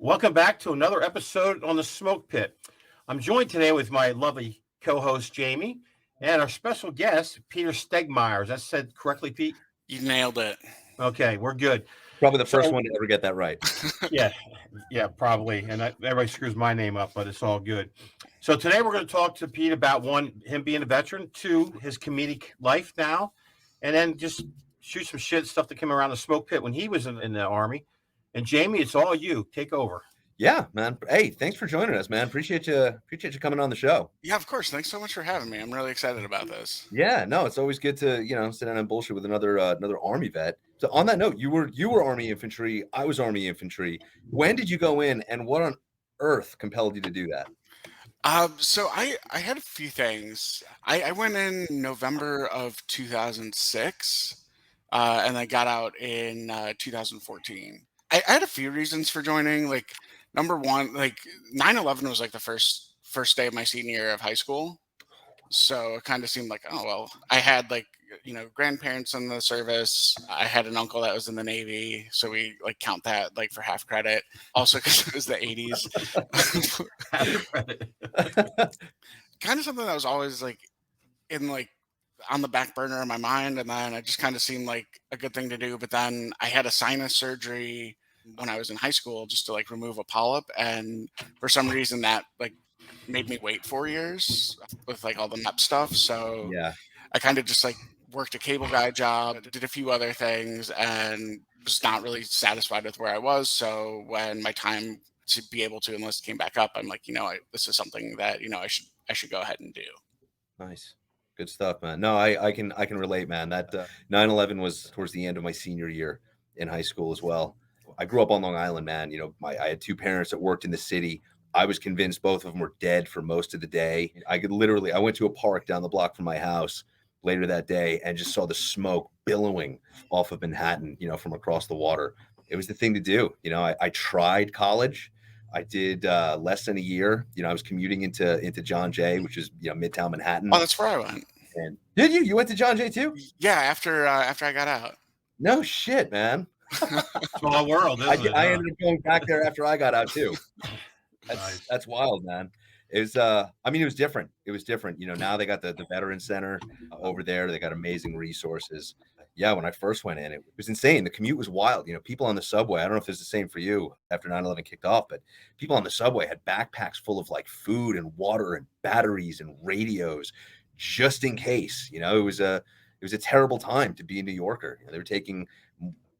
Welcome back to another episode on the Smoke Pit. I'm joined today with my lovely co-host Jamie and our special guest Peter Stegemeyer. Is that said correctly, Pete? You nailed it. Okay, we're good. Probably the first one to ever get that right. Yeah, probably. And everybody screws my name up, but it's all good. So today we're going to talk to Pete about one, him being a veteran, two, his comedic life now, and then just shoot some shit stuff that came around the Smoke Pit when he was in the Army. And Jamie, it's all you. Take over. Yeah, man. Hey, thanks for joining us, man. Appreciate you coming on the show. Yeah, of course. Thanks so much for having me. I'm really excited about this. Yeah, no, it's always good to sit down and bullshit with another Army vet. So on that note, you were Army infantry. I was Army infantry. When did you go in, and what on earth compelled you to do that? So I had a few things. I went in November of 2006, and I got out in 2014. I had a few reasons for joining. Like, number one, like 9/11 was like the first day of my senior year of high school. So it kind of seemed like, oh, well, I had like, grandparents in the service. I had an uncle that was in the Navy. So we like count that like for half credit. Also, because it was the 80s. Kind of something that was always like in like on the back burner of my mind. And then it just kind of seemed like a good thing to do. But then I had a sinus surgery when I was in high school just to like remove a polyp. And for some reason that like made me wait 4 years with like all the MEP stuff. So Yeah, I kind of just like worked a cable guy job, did a few other things, and was not really satisfied with where I was. So when my time to be able to enlist came back up, I'm like, this is something that I should go ahead and do. Nice, good stuff, man. No, I can relate, man. That 9/11 was towards the end of my senior year in high school as well. I grew up on Long Island, man. I had two parents that worked in the city. I was convinced both of them were dead for most of the day. I went to a park down the block from my house later that day and just saw the smoke billowing off of Manhattan, from across the water. It was the thing to do. I tried college. I did less than a year. I was commuting into John Jay, which is, Midtown Manhattan. Oh, that's where I went. And did you? You went to John Jay too? Yeah, after I got out. No shit, man. Small world, isn't it? I ended up going back there after I got out too. Nice. That's wild, man. It was it was different. It was different. Now they got the Veteran Center over there. They got amazing resources. Yeah, when I first went in, it was insane. The commute was wild. People on the subway, I don't know if it's the same for you after 9/11 kicked off, but people on the subway had backpacks full of like food and water and batteries and radios just in case. It was a terrible time to be a New Yorker. They were taking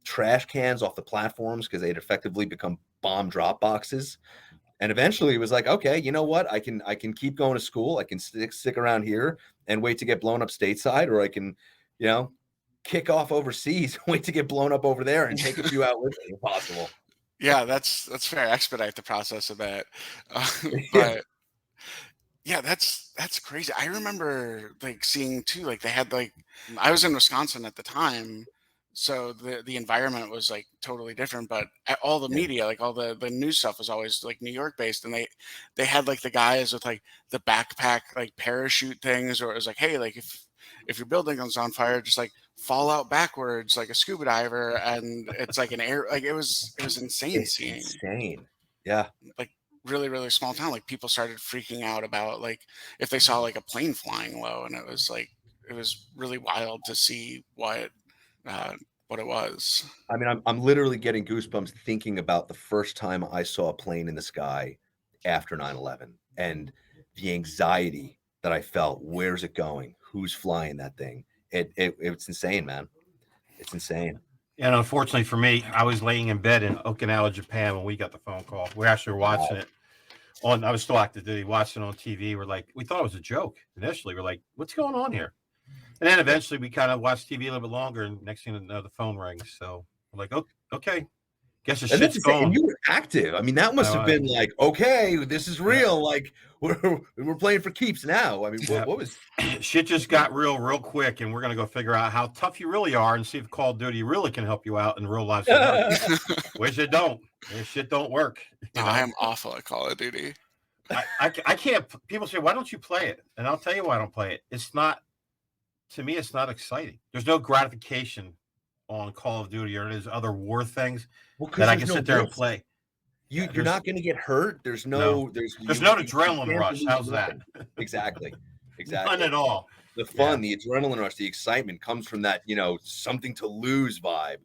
trash cans off the platforms because they had effectively become bomb drop boxes. And eventually it was like, okay, you know what? I can keep going to school. I can stick around here and wait to get blown up stateside, or I can, kick off overseas, wait to get blown up over there and take a few out with me if possible. Yeah, that's fair. Expedite the process a bit. But yeah, that's crazy. I remember like seeing too, like they had like, I was in Wisconsin at the time. So the environment was like totally different, but all the media, like all the news stuff was always like New York based. And they had like the guys with like the backpack, like parachute things, or it was like, hey, like if your building is on fire, just like fall out backwards like a scuba diver. And it's like an air, like it was insane seeing. Insane. Yeah. Like really, really small town. Like people started freaking out about like if they saw like a plane flying low, and it was really wild to see what it was. I mean, I'm literally getting goosebumps thinking about the first time I saw a plane in the sky after 9/11 and the anxiety that I felt. Where's it going? Who's flying that thing? It's insane, man. It's insane. And unfortunately for me, I was laying in bed in Okinawa, Japan when we got the phone call. We actually were watching it I was still active duty, watching it on TV. We thought it was a joke initially. We're like, what's going on here? And then eventually we kind of watched TV a little bit longer, and next thing you know, the phone rings. So we're like, oh, okay, guess the shit's going. And you were active. I mean, that must have been like, okay, this is real. Like we're playing for keeps now. I mean, what was shit just got real quick, and we're gonna go figure out how tough you really are and see if Call of Duty really can help you out in real life. Which it don't. This shit don't work. I am awful at Call of Duty. I can't. People say, why don't you play it? And I'll tell you why I don't play it. It's not. To me, it's not exciting. There's no gratification on Call of Duty or there's other war things that I can sit there and play. You're not going to get hurt. There's no There's no you adrenaline stand to rush. lose How's that? nothing. Exactly. None at all. The Yeah. fun, the adrenaline rush, the excitement comes from that, something to lose vibe.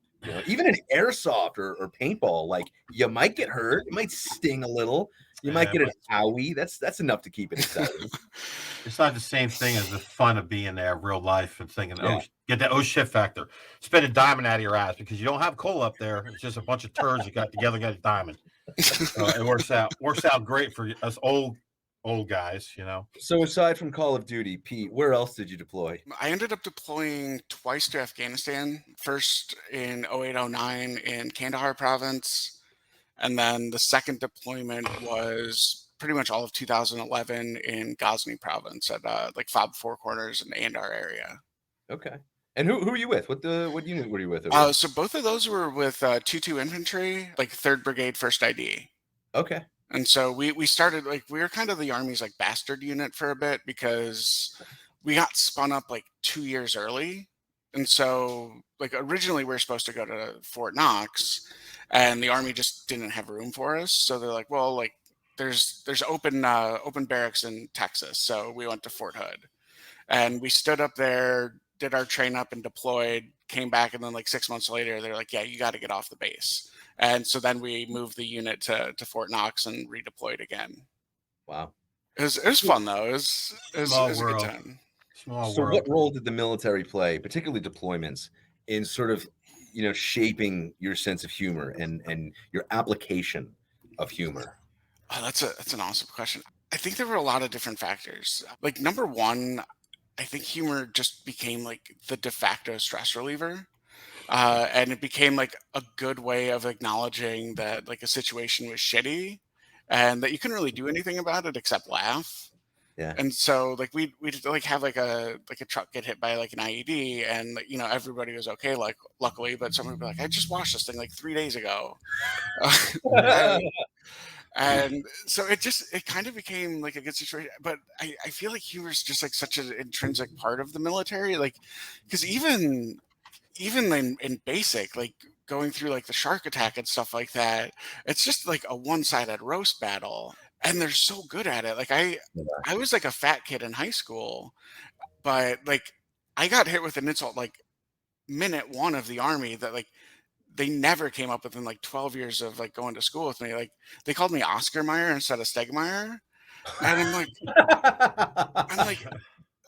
Even an airsoft or paintball, like you might get hurt, it might sting a little, you might get an owie. That's enough to keep it exciting. It's not the same thing as the fun of being there, real life, and thinking, Yeah. get that shit factor. Spend a diamond out of your ass because you don't have coal up there. It's just a bunch of turds you got together, got a diamond. So it works out great for us old guys, So aside from Call of Duty, Pete, where else did you deploy? I ended up deploying twice to Afghanistan. First in 0809 in Kandahar province, and then the second deployment was pretty much all of 2011 in Ghazni province at like Fob Four Corners in the Andar area. Okay. And who are you with? What unit were you with? Over there? So both of those were with 2-2 infantry, like 3rd Brigade, 1st ID. Okay. And so we started, like, we were kind of the Army's like bastard unit for a bit because we got spun up like 2 years early. And so like originally we were supposed to go to Fort Knox, and the Army just didn't have room for us. So they're like, well, like there's open barracks in Texas. So we went to Fort Hood, and we stood up there, did our train up and deployed, came back, and then like 6 months later, they're like, yeah, you got to get off the base. And so then we moved the unit to Fort Knox and redeployed again. Wow. It was fun though. It was a good time. Small So world. what role did the military play, particularly deployments, in sort of, shaping your sense of humor and your application of humor? Oh, that's an awesome question. I think there were a lot of different factors. Like number one, I think humor just became like the de facto stress reliever. And it became like a good way of acknowledging that like a situation was shitty and that you couldn't really do anything about it except laugh. Yeah. And so like we'd like have like a truck get hit by like an IED, and like, everybody was okay, like luckily, but someone would be like, I just watched this thing like 3 days ago. And so it kind of became like a good situation. But I feel like humor is just like such an intrinsic part of the military, like because even in basic, like going through like the shark attack and stuff like that, it's just like a one-sided roast battle, and they're so good at it. Like I was like a fat kid in high school, but like I got hit with an insult like minute one of the Army that like they never came up with in like 12 years of like going to school with me. Like they called me Oscar Meyer instead of Stegemeyer. And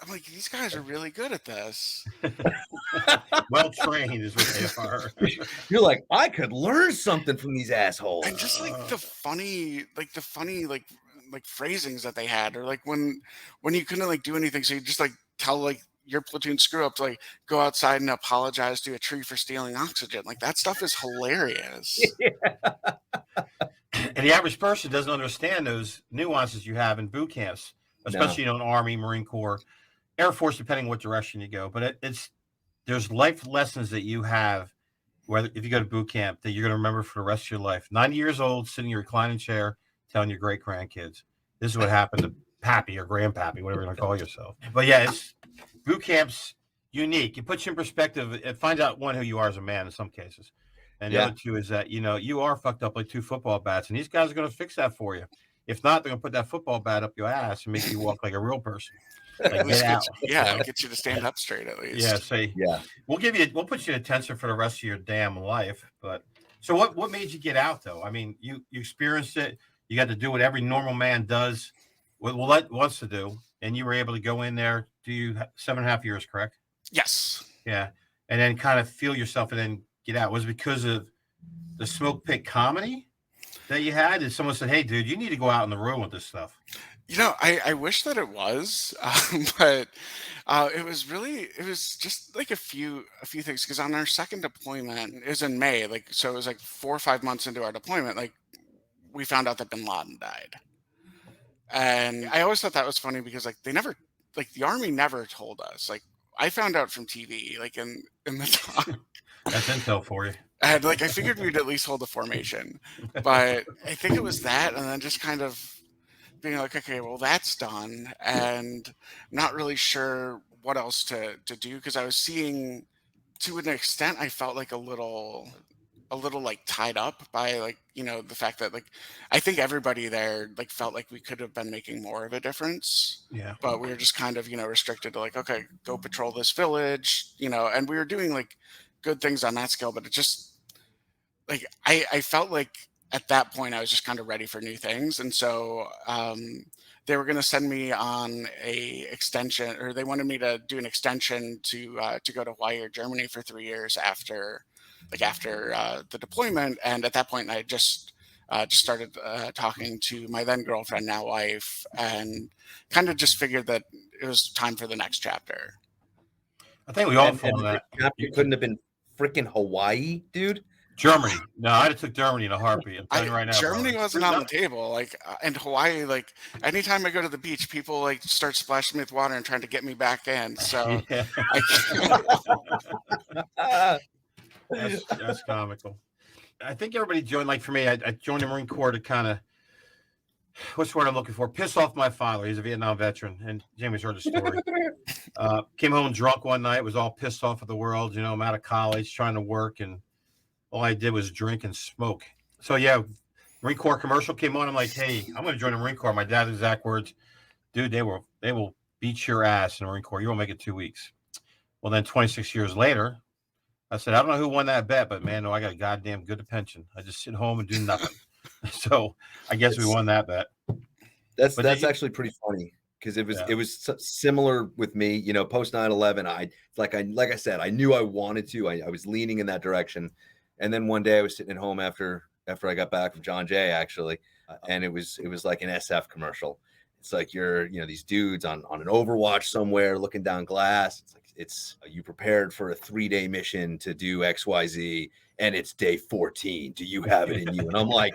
I'm like, these guys are really good at this. Well trained is what they are. You're like, I could learn something from these assholes. And just like the funny like phrasings that they had, or like when you couldn't like do anything, so you just like tell like your platoon screw up to like go outside and apologize to a tree for stealing oxygen. Like that stuff is hilarious. And the average person doesn't understand those nuances you have in boot camps, especially in Army, Marine Corps, Air Force, depending what direction you go. But there's life lessons that you have, whether if you go to boot camp, that you're going to remember for the rest of your life. 90 years old, sitting in your reclining chair, telling your great grandkids, this is what happened to Pappy or Grandpappy, whatever you're going to call yourself. But yeah, boot camp's unique. It puts you in perspective. It finds out, one, who you are as a man in some cases. And the other two is that, you are fucked up like 2 football bats, and these guys are going to fix that for you. If not, they're going to put that football bat up your ass and make you walk like a real person. Like, get out. Get you to stand up straight at least. We'll put you in detention for the rest of your damn life. But so what made you get out though? I mean, you experienced it. You got to do what every normal man does, wants to do, and you were able to go in there, do 7.5 years, correct? Yes. Yeah. And then kind of feel yourself and then get out. Was it because of the smoke pit comedy that you had? Did someone said, hey dude, you need to go out in the room with this stuff? I wish that it was, but it was just like a few things. Because on our second deployment, it was in May, like, so it was like 4 or 5 months into our deployment, like we found out that Bin Laden died. And I always thought that was funny because like the Army never told us. Like I found out from TV, like in the talk. That's intel for you. And like I figured we'd at least hold a formation, but I think it was that, and then just kind of being like, okay, well that's done, and not really sure what else to do, because I was seeing, to an extent, I felt like a little a little like tied up by like, the fact that like I think everybody there like felt like we could have been making more of a difference. Yeah. But we were just kind of, restricted to like, okay, go patrol this village, and we were doing like good things on that scale, but it just like I felt like at that point I was just kind of ready for new things. And so they were going to send me on a extension, or they wanted me to do an extension to go to Hawaii or Germany for 3 years after the deployment. And at that point I just started talking to my then girlfriend, now wife, and kind of just figured that it was time for the next chapter. I think we all And fall in that. chapter couldn't have been freaking Hawaii, dude. Germany. No, I'd have took Germany in a heartbeat. I'm telling you right now. Germany bro. wasn't on the table. Like, and Hawaii, like, anytime I go to the beach, people like start splashing me with water and trying to get me back in. So Yeah. Ah, That's comical. I think everybody joined. Like for me, I joined the Marine Corps to kind of, what's the word I'm looking for? Piss off my father. He's a Vietnam veteran, and Jamie's heard the story. Came home drunk one night, was all pissed off at the world. I'm out of college, trying to work, and all I did was drink and smoke. So yeah, Marine Corps commercial came on. I'm like, hey, I'm going to join the Marine Corps. My dad's exact words, dude, they will beat your ass in the Marine Corps. You won't make it 2 weeks. Well, then 26 years later, I said, I don't know who won that bet, but man, no, I got a goddamn good pension. I just sit home and do nothing. So I guess we won that bet. That's actually pretty funny, because it was similar with me. Post 9/11, like I said, I knew I wanted to. I was leaning in that direction, and then one day I was sitting at home after I got back from John Jay, actually, and it was like an SF commercial. It's like you're these dudes on an Overwatch somewhere looking down glass. It's like you prepared for a 3-day mission to do XYZ, and it's day 14. Do you have it in you? And I'm like,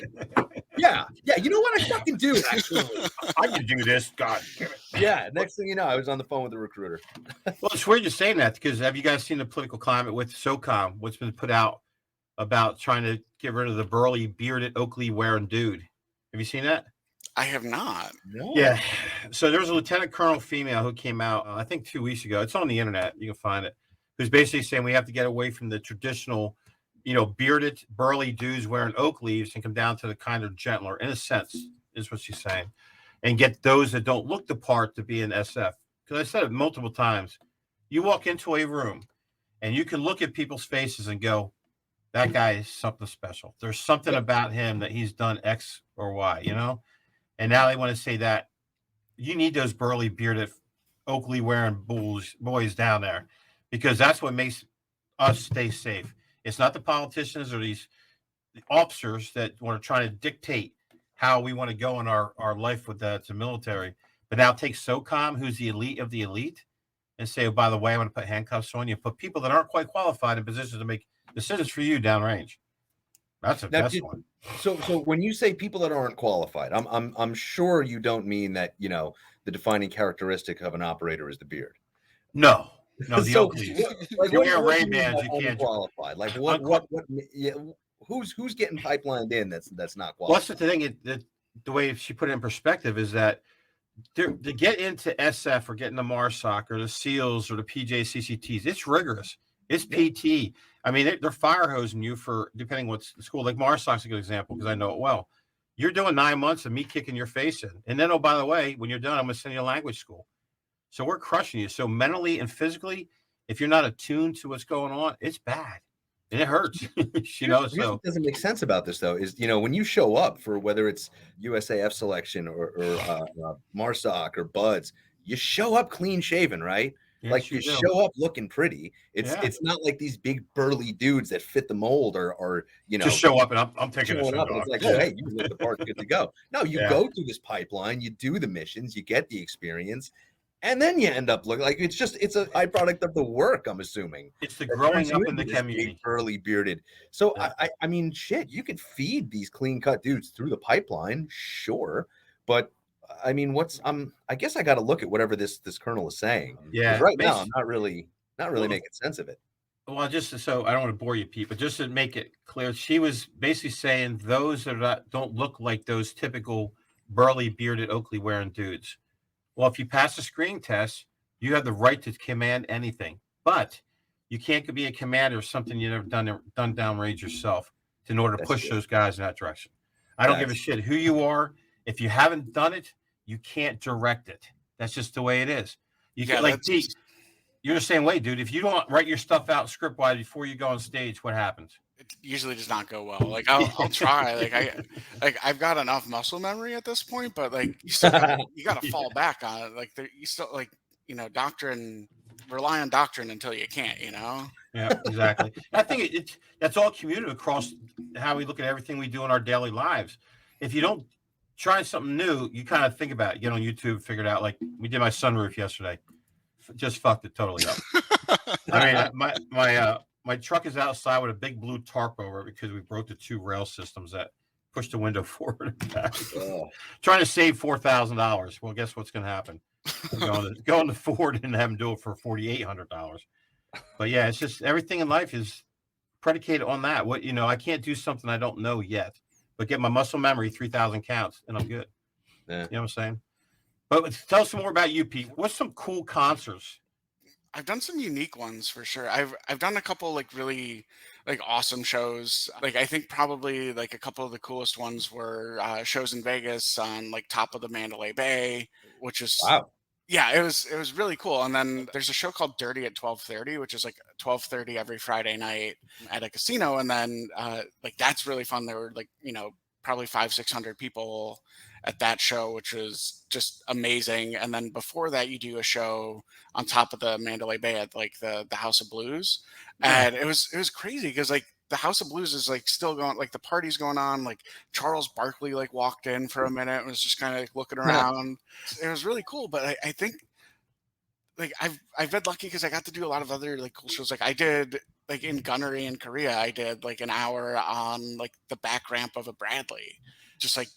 yeah. You know what? I fucking do, actually. I can do this. God damn it. Yeah. Next thing you know, I was on the phone with the recruiter. Well, it's weird you're saying that, because have you guys seen the political climate with SOCOM? What's been put out about trying to get rid of the burly, bearded, Oakley wearing dude? Have you seen that? I have not. No. Yeah. So there was a lieutenant colonel female who came out, I think 2 weeks ago. It's on the internet. You can find it. Who's basically saying we have to get away from the traditional, bearded, burly dudes wearing oak leaves and come down to the kind of gentler, in a sense, is what she's saying, and get those that don't look the part to be in SF. Because I said it multiple times. You walk into a room and you can look at people's faces and go, that guy is something special. There's something about him that he's done X or Y, And now they want to say that you need those burly, bearded, Oakley wearing boys down there, because that's what makes us stay safe. It's not the politicians or the officers that want to try to dictate how we want to go in our life with the military. But now take SOCOM, who's the elite of the elite, and say, oh, by the way, I'm going to put handcuffs on you, put people that aren't quite qualified in positions to make decisions for you downrange. That's the best one. So when you say people that aren't qualified, I'm sure you don't mean that the defining characteristic of an operator is the beard. No, the so, Oakleys. Like, you wear Ray-Bans, you can't qualified. Like what? Yeah, who's getting pipelined in? That's not qualified. Well, that's the thing. The way she put it in perspective is that to get into SF or get into MARSOC or the SEALs or the PJCCTs, it's rigorous. It's PT. I mean, they're fire hosing you for depending what school. Like MARSOC's a good example because I know it well. You're doing 9 months of me kicking your face in, and then by the way, when you're done, I'm gonna send you to language school. So we're crushing you. So mentally and physically, if you're not attuned to what's going on, it's bad and it hurts. Here's what doesn't make sense about this though is when you show up for whether it's USAF selection or MARSOC or BUDS, you show up clean shaven, right? Yes, like you show up looking pretty. It's not like these big burly dudes that fit the mold or just show up and I'm taking showing up. It's like, oh, hey, you look the part, good to go. No, you go through this pipeline, you do the missions, you get the experience, and then you end up looking like it's a byproduct of the work. I'm assuming it's the growing up in the community, burly bearded. So I mean, shit, you could feed these clean cut dudes through the pipeline, sure, but I mean, I guess I got to look at whatever this colonel is saying. Yeah. Right now, I'm not really making sense of it. Well, just so I don't want to bore you, Pete, but just to make it clear, she was basically saying those that don't look like those typical burly, bearded, Oakley wearing dudes. Well, if you pass a screening test, you have the right to command anything, but you can't be a commander of something you've never done downrange yourself. in order to That's push good. those guys in that direction. I don't give a That's shit who you are. If you haven't done it, you can't direct it. That's just the way it is. You Yeah, can, like that's Pete, you're the same way, dude. If you don't write your stuff out script wise before you go on stage, what happens? it usually does not go well. Like I'll try. I've got enough muscle memory at this point, but like you gotta Yeah, fall back on it. Like you still like doctrine, rely on doctrine until you can't. yeah, exactly. I think that's all community across how we look at everything we do in our daily lives. If you don't try something new, you kind of think about it. Get on YouTube, figure it out. Like we did my sunroof yesterday, just fucked it totally up. I mean, my truck is outside with a big blue tarp over it because we broke the two rail systems that push the window forward and back. oh, Trying to save $4,000. Well, guess what's going to happen? I'm going to Ford and have them do it for $4,800. But yeah, it's just everything in life is predicated on that. What I can't do something I don't know yet, but get my muscle memory 3,000 counts and I'm good. yeah. You know what I'm saying? But tell us some more about you, Pete. What's some cool concerts? I've done some unique ones for sure. I've done a couple like really like awesome shows. Like I think probably like a couple of the coolest ones were shows in Vegas on like top of the Mandalay Bay, which is Wow. yeah, it was really cool. And then there's a show called Dirty at 12:30, which is like 12:30 every Friday night at a casino. And then like that's really fun. There were like probably 500-600 people at that show, which was just amazing. And then before that, you do a show on top of the Mandalay Bay at like the House of Blues, Yeah. and it was crazy because like the House of Blues is like still going, like the party's going on. Like Charles Barkley like walked in for a minute and was just kind of like looking around. It was really cool, but I think like I've been lucky because I got to do a lot of other like cool shows. Like I did like in gunnery in Korea, I did like an hour on like the back ramp of a Bradley, just like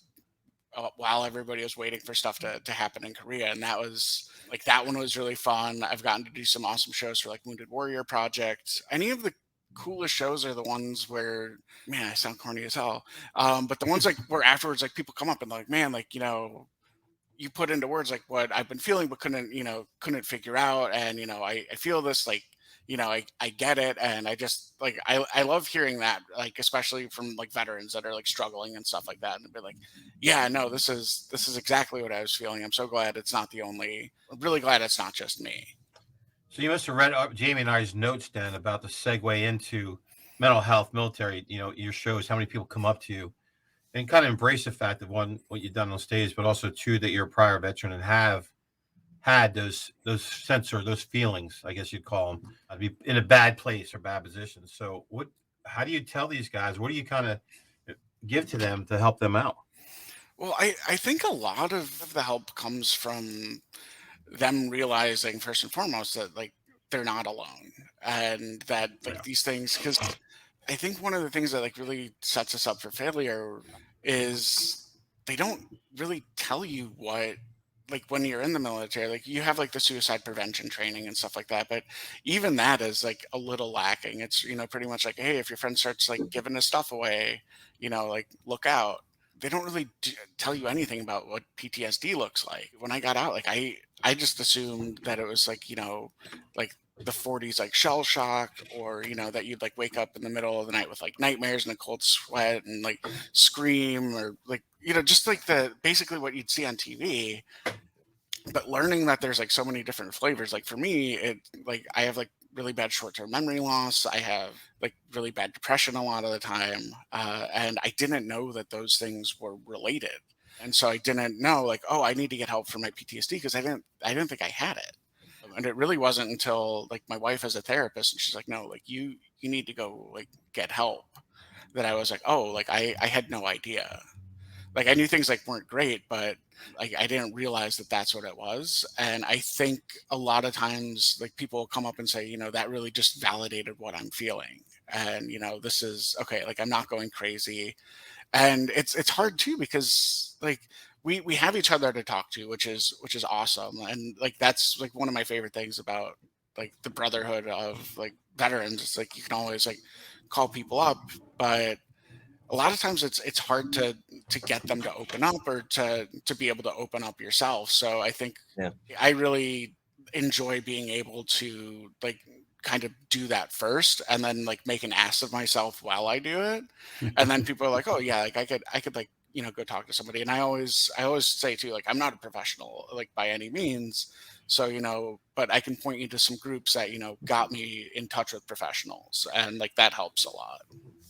while everybody was waiting for stuff to happen in Korea. And that was like, that one was really fun. I've gotten to do some awesome shows for like Wounded Warrior Project. Any of the coolest shows are the ones where, man, I sound corny as hell. But the ones like where afterwards, like people come up and like, man, like, you put into words like what I've been feeling, but couldn't figure out. And, I feel this like, I get it. And I just like, I love hearing that, like, especially from like veterans that are like struggling and stuff like that. And be like, yeah, no, this is exactly what I was feeling. I'm so glad it's not I'm really glad it's not just me. So you must have read Jamie and I's notes then about the segue into mental health, military. Your shows, how many people come up to you and kind of embrace the fact of one, what you've done on stage, but also two, that you're a prior veteran and have had those those feelings, I guess you'd call them, to be in a bad place or bad position. So how do you tell these guys? What do you kind of give to them to help them out? Well, I think a lot of the help comes from them realizing first and foremost that like they're not alone, and that Yeah. like these things, because I think one of the things that like really sets us up for failure is they don't really tell you what, like when you're in the military, like you have like the suicide prevention training and stuff like that, but even that is like a little lacking. It's pretty much like, hey, if your friend starts like giving his stuff away, like look out. They don't really tell you anything about what PTSD looks like. When I got out, like I just assumed that it was like like the 40s, like shell shock, or that you'd like wake up in the middle of the night with like nightmares and a cold sweat and like scream, or like just like the basically what you'd see on TV. But learning that there's like so many different flavors, like for me, it like I have like really bad short-term memory loss. I have like really bad depression a lot of the time, and I didn't know that those things were related. And so I didn't know like, oh, I need to get help for my PTSD, because I didn't think I had it. And it really wasn't until like my wife is a therapist and she's like, no, like you need to go like get help, that I was like, oh, like I had no idea. Like I knew things like weren't great, but like I didn't realize that that's what it was. And I think a lot of times like people will come up and say, that really just validated what I'm feeling. And this is okay, like I'm not going crazy. And it's hard too, because like we have each other to talk to, which is awesome. And like that's like one of my favorite things about like the brotherhood of like veterans. It's like you can always like call people up, but a lot of times it's hard to get them to open up, or to be able to open up yourself. So I think Yeah. I really enjoy being able to like kind of do that first and then like make an ass of myself while I do it. And then people are like, oh yeah, like I could like, you know, go talk to somebody. And I always say too, like, I'm not a professional, like by any means. So, you know, but I can point you to some groups that, you know, got me in touch with professionals, and like that helps a lot.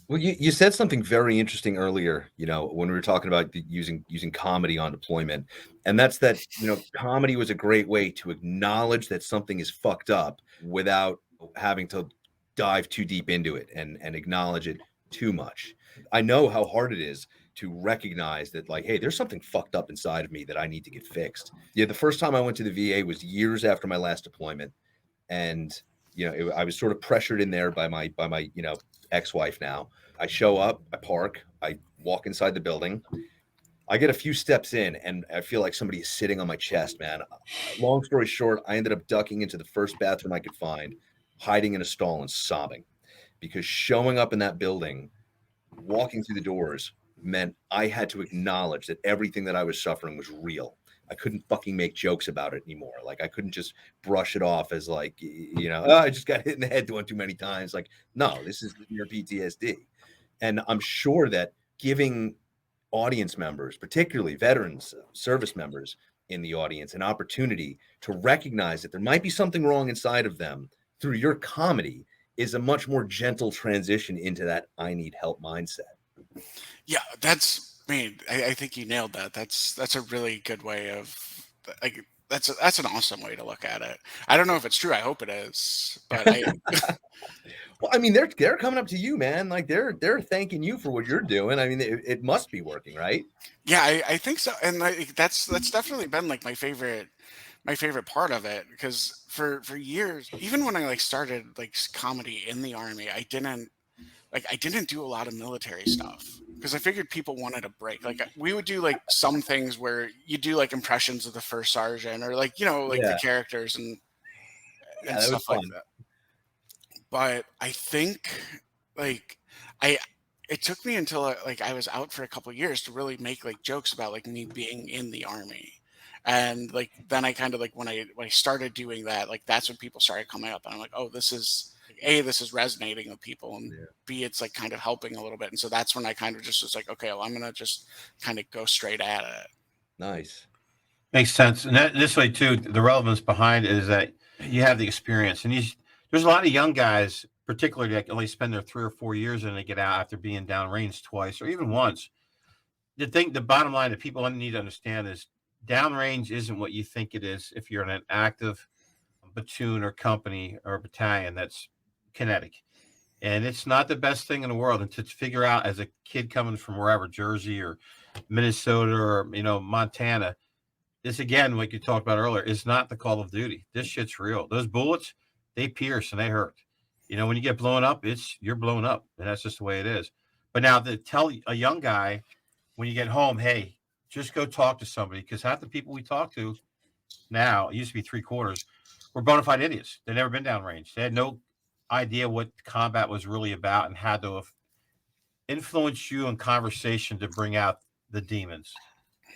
Well, you said something very interesting earlier, you know, when we were talking about using comedy on deployment. And that's that, you know, comedy was a great way to acknowledge that something is fucked up without having to dive too deep into it and acknowledge it too much. I know how hard it is to recognize that, like, hey, there's something fucked up inside of me that I need to get fixed. Yeah, the first time I went to the VA was years after my last deployment. And, you know, I was sort of pressured in there by my, you know, ex-wife now. I show up, I park, I walk inside the building. I get a few steps in and I feel like somebody is sitting on my chest, man. Long story short, I ended up ducking into the first bathroom I could find, hiding in a stall and sobbing, because showing up in that building, walking through the doors, meant I had to acknowledge that everything that I was suffering was real. I couldn't fucking make jokes about it anymore. Like, I couldn't just brush it off as like, you know, oh, I just got hit in the head one too many times. Like, no, this is your PTSD. And I'm sure that giving audience members, particularly veterans, service members in the audience, an opportunity to recognize that there might be something wrong inside of them through your comedy is a much more gentle transition into that I need help mindset. Yeah, that's, I mean, I think you nailed that. That's a really good way of like that's an awesome way to look at it. I don't know if it's true. I hope it is, but I Well, I mean, they're coming up to you, man. Like, they're thanking you for what you're doing. I mean, it must be working, right? yeah, I think so. And like that's definitely been like my favorite part of it, because for years, even when I like started like comedy in the army, I didn't do a lot of military stuff because I figured people wanted a break. Like we would do like some things where you do like impressions of the first sergeant, or like, you know, like the Yeah. characters Yeah, and that was stuff like fun. that. But I think like I it took me until like I was out for a couple years to really make like jokes about like me being in the army. And like then I kind of like when I started doing that, like that's when people started coming up and I'm like, oh, this is A, this is resonating with people, and Yeah. B, it's like kind of helping a little bit. And so that's when I kind of just was like, okay, well, I'm gonna just kind of go straight at it. Nice. Makes sense. And this way too, the relevance behind it is that you have the experience, and there's a lot of young guys, particularly that only spend their 3 or 4 years and they get out after being downrange twice or even once. The bottom line that people need to understand is downrange isn't what you think it is. If you're in an active platoon or company or battalion that's kinetic, and it's not the best thing in the world. And to figure out as a kid coming from wherever, Jersey or Minnesota or, you know, Montana, this again, like you talked about earlier, is not the Call of Duty. This shit's real. Those bullets, they pierce and they hurt. You know, when you get blown up, you're blown up, and that's just the way it is. But now to tell a young guy when you get home, hey, just go talk to somebody, because half the people we talk to now, it used to be 3/4, were bona fide idiots. They'd never been downrange. They had no idea what combat was really about and had to influence you in conversation to bring out the demons.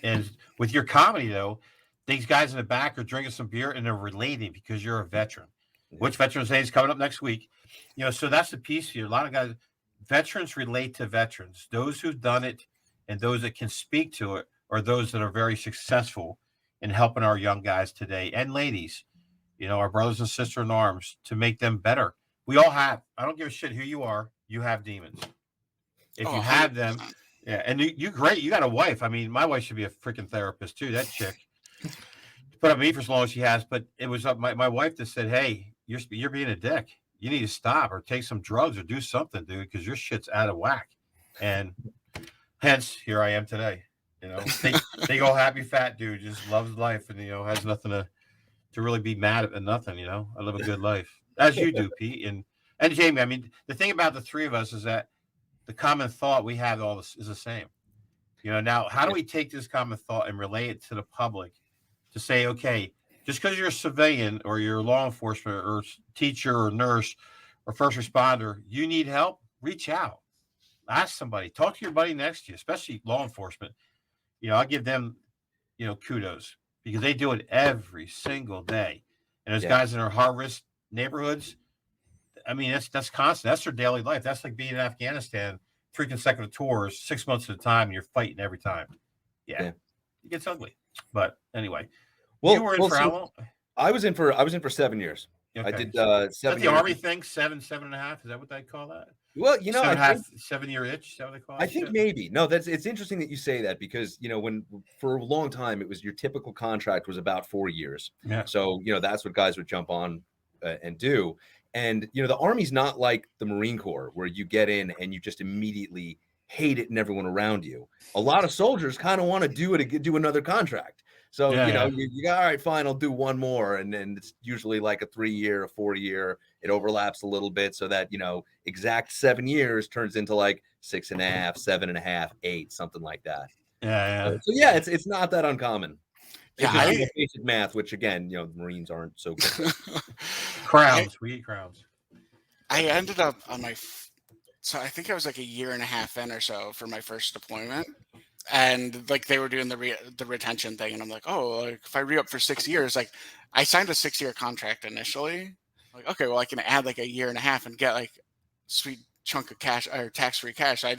And with your comedy, though, these guys in the back are drinking some beer and they're relating because you're a veteran. Which Veterans Day is coming up next week. You know, so that's the piece here. A lot of guys, veterans relate to veterans. Those who've done it and those that can speak to it are those that are very successful in helping our young guys today and ladies, you know, our brothers and sisters in arms, to make them better. We all have, I don't give a shit who you are, you have demons. If Oh, you have them, 100%. yeah, and you great. You got a wife. I mean, my wife should be a freaking therapist too. That chick put up with me for as long as she has. But it was up my wife that said, "Hey, you're being a dick. You need to stop or take some drugs or do something, dude, because your shit's out of whack." And hence, here I am today. You know, they go happy fat dude, just loves life, and, you know, has nothing to really be mad at nothing. You know, I live a good life, as you do, Pete and Jamie. I mean, the thing about the three of us is that the common thought we have all this is the same. You know, now how do we take this common thought and relay it to the public to say, okay, just because you're a civilian or you're law enforcement or teacher or nurse or first responder, you need help, reach out, ask somebody, talk to your buddy next to you, especially law enforcement. You know, I give them, you know, kudos because they do it every single day. And those Yeah. guys in our high risk neighborhoods, I mean, that's constant. That's their daily life. That's like being in Afghanistan, 3 consecutive tours, 6 months at a time, and you're fighting every time. Yeah, Yeah. it gets ugly. But anyway, you Well, were in for how so long? I was in for 7 years. I Okay. did Is that 7 the years. Army thing? 7.5? Is that what they call that? Well, you know, Seven I and a half, think 7-year itch. Is that what they call I it? think Shit. maybe. No, it's interesting that you say that because, you know, when for a long time it was your typical contract was about 4 years. Yeah. So, you know, that's what guys would jump on and do. And, you know, the Army's not like the Marine Corps where you get in and you just immediately hate it and everyone around you. A lot of soldiers kind of want to do another contract. So, Yeah, you know, yeah. you go, all right, fine, I'll do one more. And then it's usually like a 3-year, a 4-year. It overlaps a little bit so that, you know, exact 7 years turns into like 6.5, 7.5, 8, something like that. Yeah, So yeah, it's not that uncommon. Yeah, It's just you know, basic math, which again, you know, the Marines aren't so good at. crowns. We eat crowns. I ended up on so I think I was like a year and a half in or so for my first deployment, and like they were doing the retention thing, and I'm like, oh, like if I re-up for 6 years, like I signed a 6-year contract initially, like okay, well I can add like a year and a half and get like sweet chunk of cash or tax-free cash. I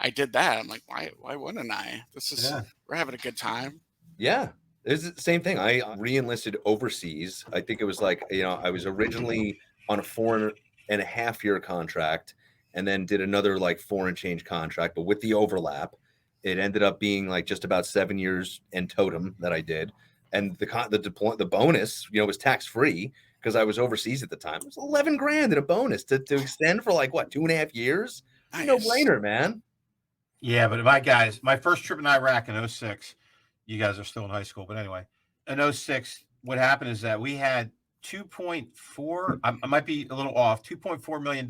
did that. I'm like, why wouldn't I? Yeah. We're having a good time. Yeah, it's the same thing. I re-enlisted overseas. I think it was like, you know, I was originally on a 4.5-year contract and then did another like 4 and change contract, but with the overlap, it ended up being like just about 7 years in totem that I did. And the bonus, you know, was tax free because I was overseas at the time. It was 11 grand in a bonus to extend for like what 2.5 years. No Nice. brainer, man. Yeah, but my first trip in Iraq in 06, you guys are still in high school, but anyway, in 06, what happened is that we had 2.4, I might be a little off, $2.4 million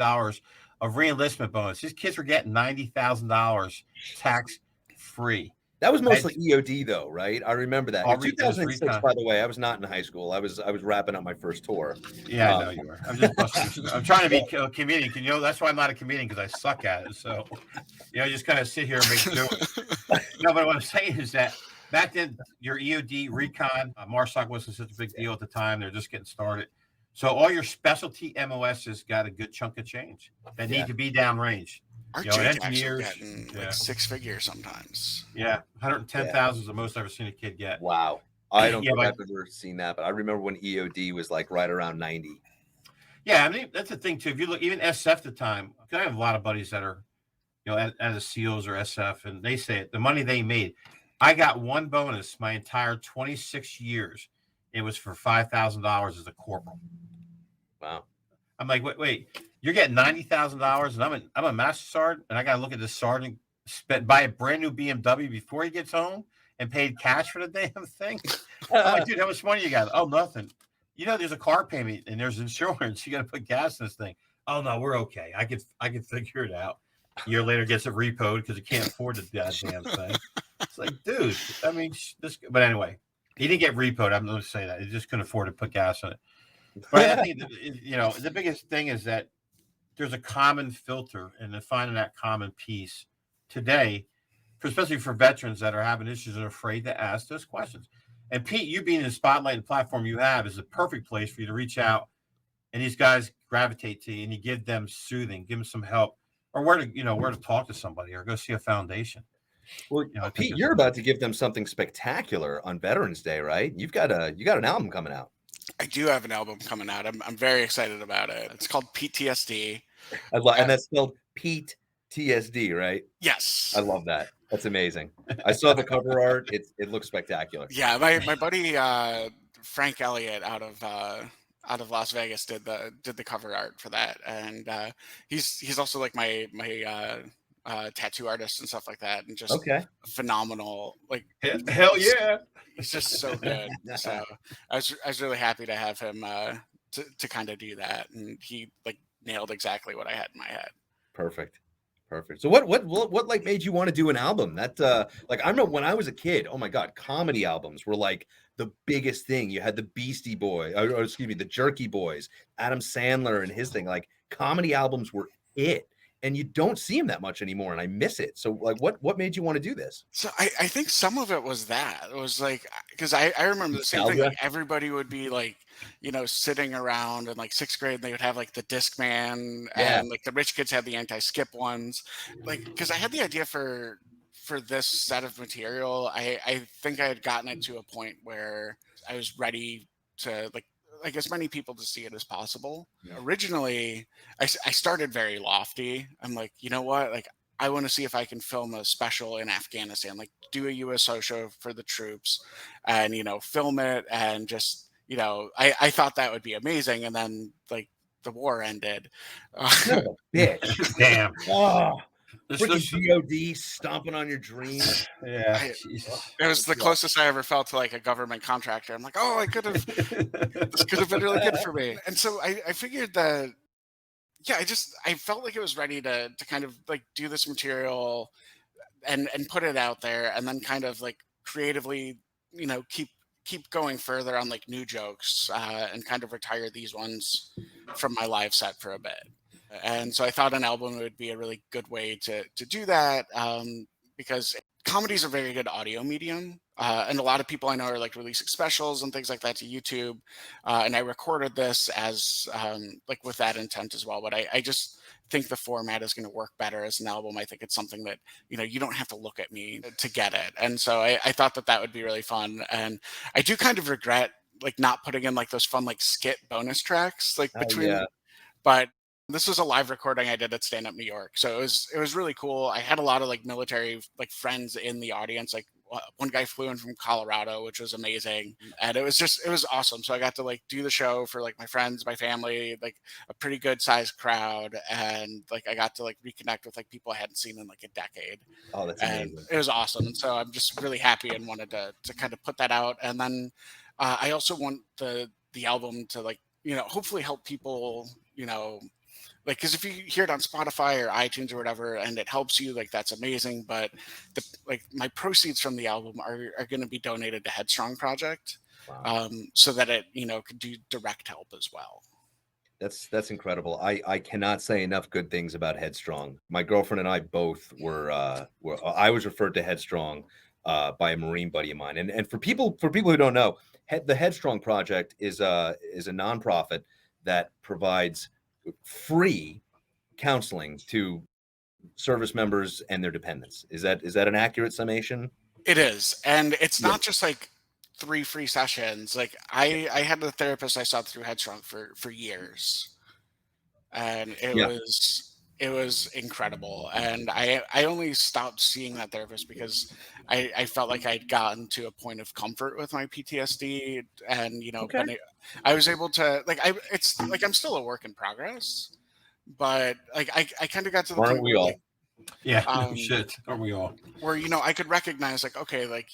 of reenlistment bonus. These kids were getting $90,000 tax free. That was mostly EOD though, right? I remember that. In It was 2006, recon. by the way, I was not in high school. I was wrapping up my first tour. Yeah, I know you were. I'm just busting. I'm trying to be a comedian. You know, that's why I'm not a comedian because I suck at it. So, you know, just kind of sit here and make do. No, but what I'm saying is that back then, your EOD recon, MARSOC wasn't such a big deal at the time. They're just getting started. So all your specialty MOSs got a good chunk of change that need to be downrange. Our You know, JTACs are engineers, getting like 6 figures sometimes. Yeah, 110,000 is the most I've ever seen a kid get. Wow. I don't Yeah, think but- I've ever seen that, but I remember when EOD was like right around 90. Yeah, I mean that's the thing too. If you look, even SF at the time, 'cause I have a lot of buddies that are, you know, at the SEALs or SF, and they say it, the money they made. I got one bonus my entire 26 years. It was for $5,000 as a corporal. Wow. I'm like, wait, you're getting $90,000, and I'm a master sergeant, and I got to look at this sergeant buy a brand new BMW before he gets home and paid cash for the damn thing. I'm like, dude, how much money you got? Oh, nothing. You know, there's a car payment and there's insurance. You got to put gas in this thing. Oh no, we're okay. I can figure it out. A year later, gets it repoed because he can't afford the goddamn thing. It's like, dude, I mean, this. But anyway, he didn't get repoed. I'm going to say that he just couldn't afford to put gas in it. But I think you know the biggest thing is that there's a common filter, and then finding that common piece today, especially for veterans that are having issues and are afraid to ask those questions. And Pete, you being in the spotlight and platform you have is a perfect place for you to reach out, and these guys gravitate to you, and you give them soothing, give them some help, or where to talk to somebody, or go see a foundation. Well, You know, Pete, you're about to give them something spectacular on Veterans Day, right? You got an album coming out. I do have an album coming out. I'm very excited about it. It's called Pete-T.S.D. And that's spelled Pete-T.S.D, right? Yes. I love that. That's amazing. I saw the cover art. It looks spectacular. Yeah, my buddy Frank Elliott out of Las Vegas did the cover art for that, and he's also like my tattoo artist and stuff like that, and just phenomenal. Like hell yeah, he's just so good. So I was really happy to have him to kind of do that, and he like nailed exactly what I had in my head. Perfect. So what like made you want to do an album? That like I remember when I was a kid, oh my God, comedy albums were like the biggest thing. You had the Beastie Boy, the Jerky Boys, Adam Sandler and his thing. Like comedy albums were it. and you don't see him that much anymore, and I miss it. So like, what made you want to do this? So I think some of it was that. It was like because I remember the same thing. Nostalgia? Like everybody would be like, sitting around in like sixth grade, and they would have like the Discman, Yeah. and like the rich kids had the anti-skip ones. Like because I had the idea for this set of material. I think I had gotten it to a point where I was ready to like as many people to see it as possible. Originally, I started very lofty. I'm like, you know what, like I want to see if I can film a special in Afghanistan, like do a USO show for the troops and, film it and just, I thought that would be amazing. And then like the war ended. Son of a bitch. Damn. Oh, This- freaking DOD stomping on your dreams. yeah. I- Jesus. It was the closest I ever felt to like a government contractor. I'm like, oh, this could have been really good for me. And so I figured that, yeah, I felt like it was ready to kind of like do this material and put it out there and then kind of like creatively, keep going further on like new jokes and kind of retire these ones from my live set for a bit. And so I thought an album would be a really good way to do that because comedy is a very good audio medium. And a lot of people I know are like releasing specials and things like that to YouTube. And I recorded this as like with that intent as well. But I just think the format is going to work better as an album. I think it's something that, you don't have to look at me to get it. And so I thought that would be really fun. And I do kind of regret like not putting in like those fun like skit bonus tracks like between. Yeah. But this was a live recording I did at Stand Up New York, so it was really cool. I had a lot of like military like friends in the audience. Like one guy flew in from Colorado, which was amazing, and it was awesome. So I got to like do the show for like my friends, my family, like a pretty good sized crowd, and like I got to like reconnect with like people I hadn't seen in like a decade. Oh, that's And amazing. it was awesome. And so I'm just really happy and wanted to kind of put that out. And then I also want the album to like hopefully help people like because if you hear it on Spotify or iTunes or whatever and it helps you, like that's amazing. But like my proceeds from the album are going to be donated to Headstrong Project. Wow. So that it could do direct help as well. That's incredible. I cannot say enough good things about Headstrong. My girlfriend and I both were I was referred to Headstrong by a Marine buddy of mine. And for people who don't know, the Headstrong Project is a nonprofit that provides free counseling to service members and their dependents. Is that an accurate summation? It is, and it's not just like 3 free sessions. Like I had a therapist I saw through Headstrong for years, and it was incredible. And I only stopped seeing that therapist because I felt like I'd gotten to a point of comfort with my PTSD, and Okay. I was able to like it's like I'm still a work in progress, but like I kind of got to the Aren't point we where all? like Yeah. Shit. Aren't we all? where I could recognize like okay, like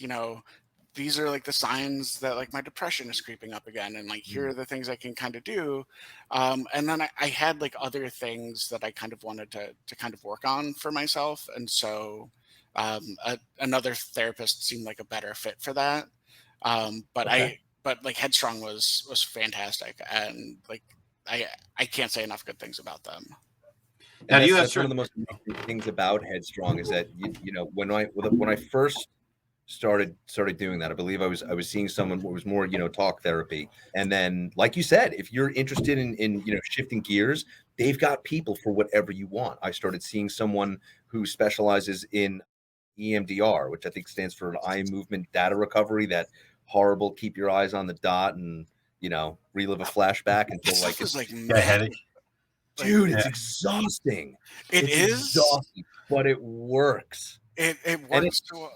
these are like the signs that like my depression is creeping up again, and like here are the things I can kind of do. And then I had like other things that I kind of wanted to kind of work on for myself, and so another therapist seemed like a better fit for that. But Okay. but like Headstrong was fantastic, and like I can't say enough good things about them. Now, And do you have that's one of the most amazing things about Headstrong is that when I first started doing that, I believe I was seeing someone who was more talk therapy, and then like you said, if you're interested in shifting gears, they've got people for whatever you want. I started seeing someone who specializes in EMDR, which I think stands for eye movement data recovery. That horrible keep your eyes on the dot and relive a flashback until Stuff like is like got a headache? dude, it's Yeah. exhausting. It It's is. exhausting, but it works. It And works so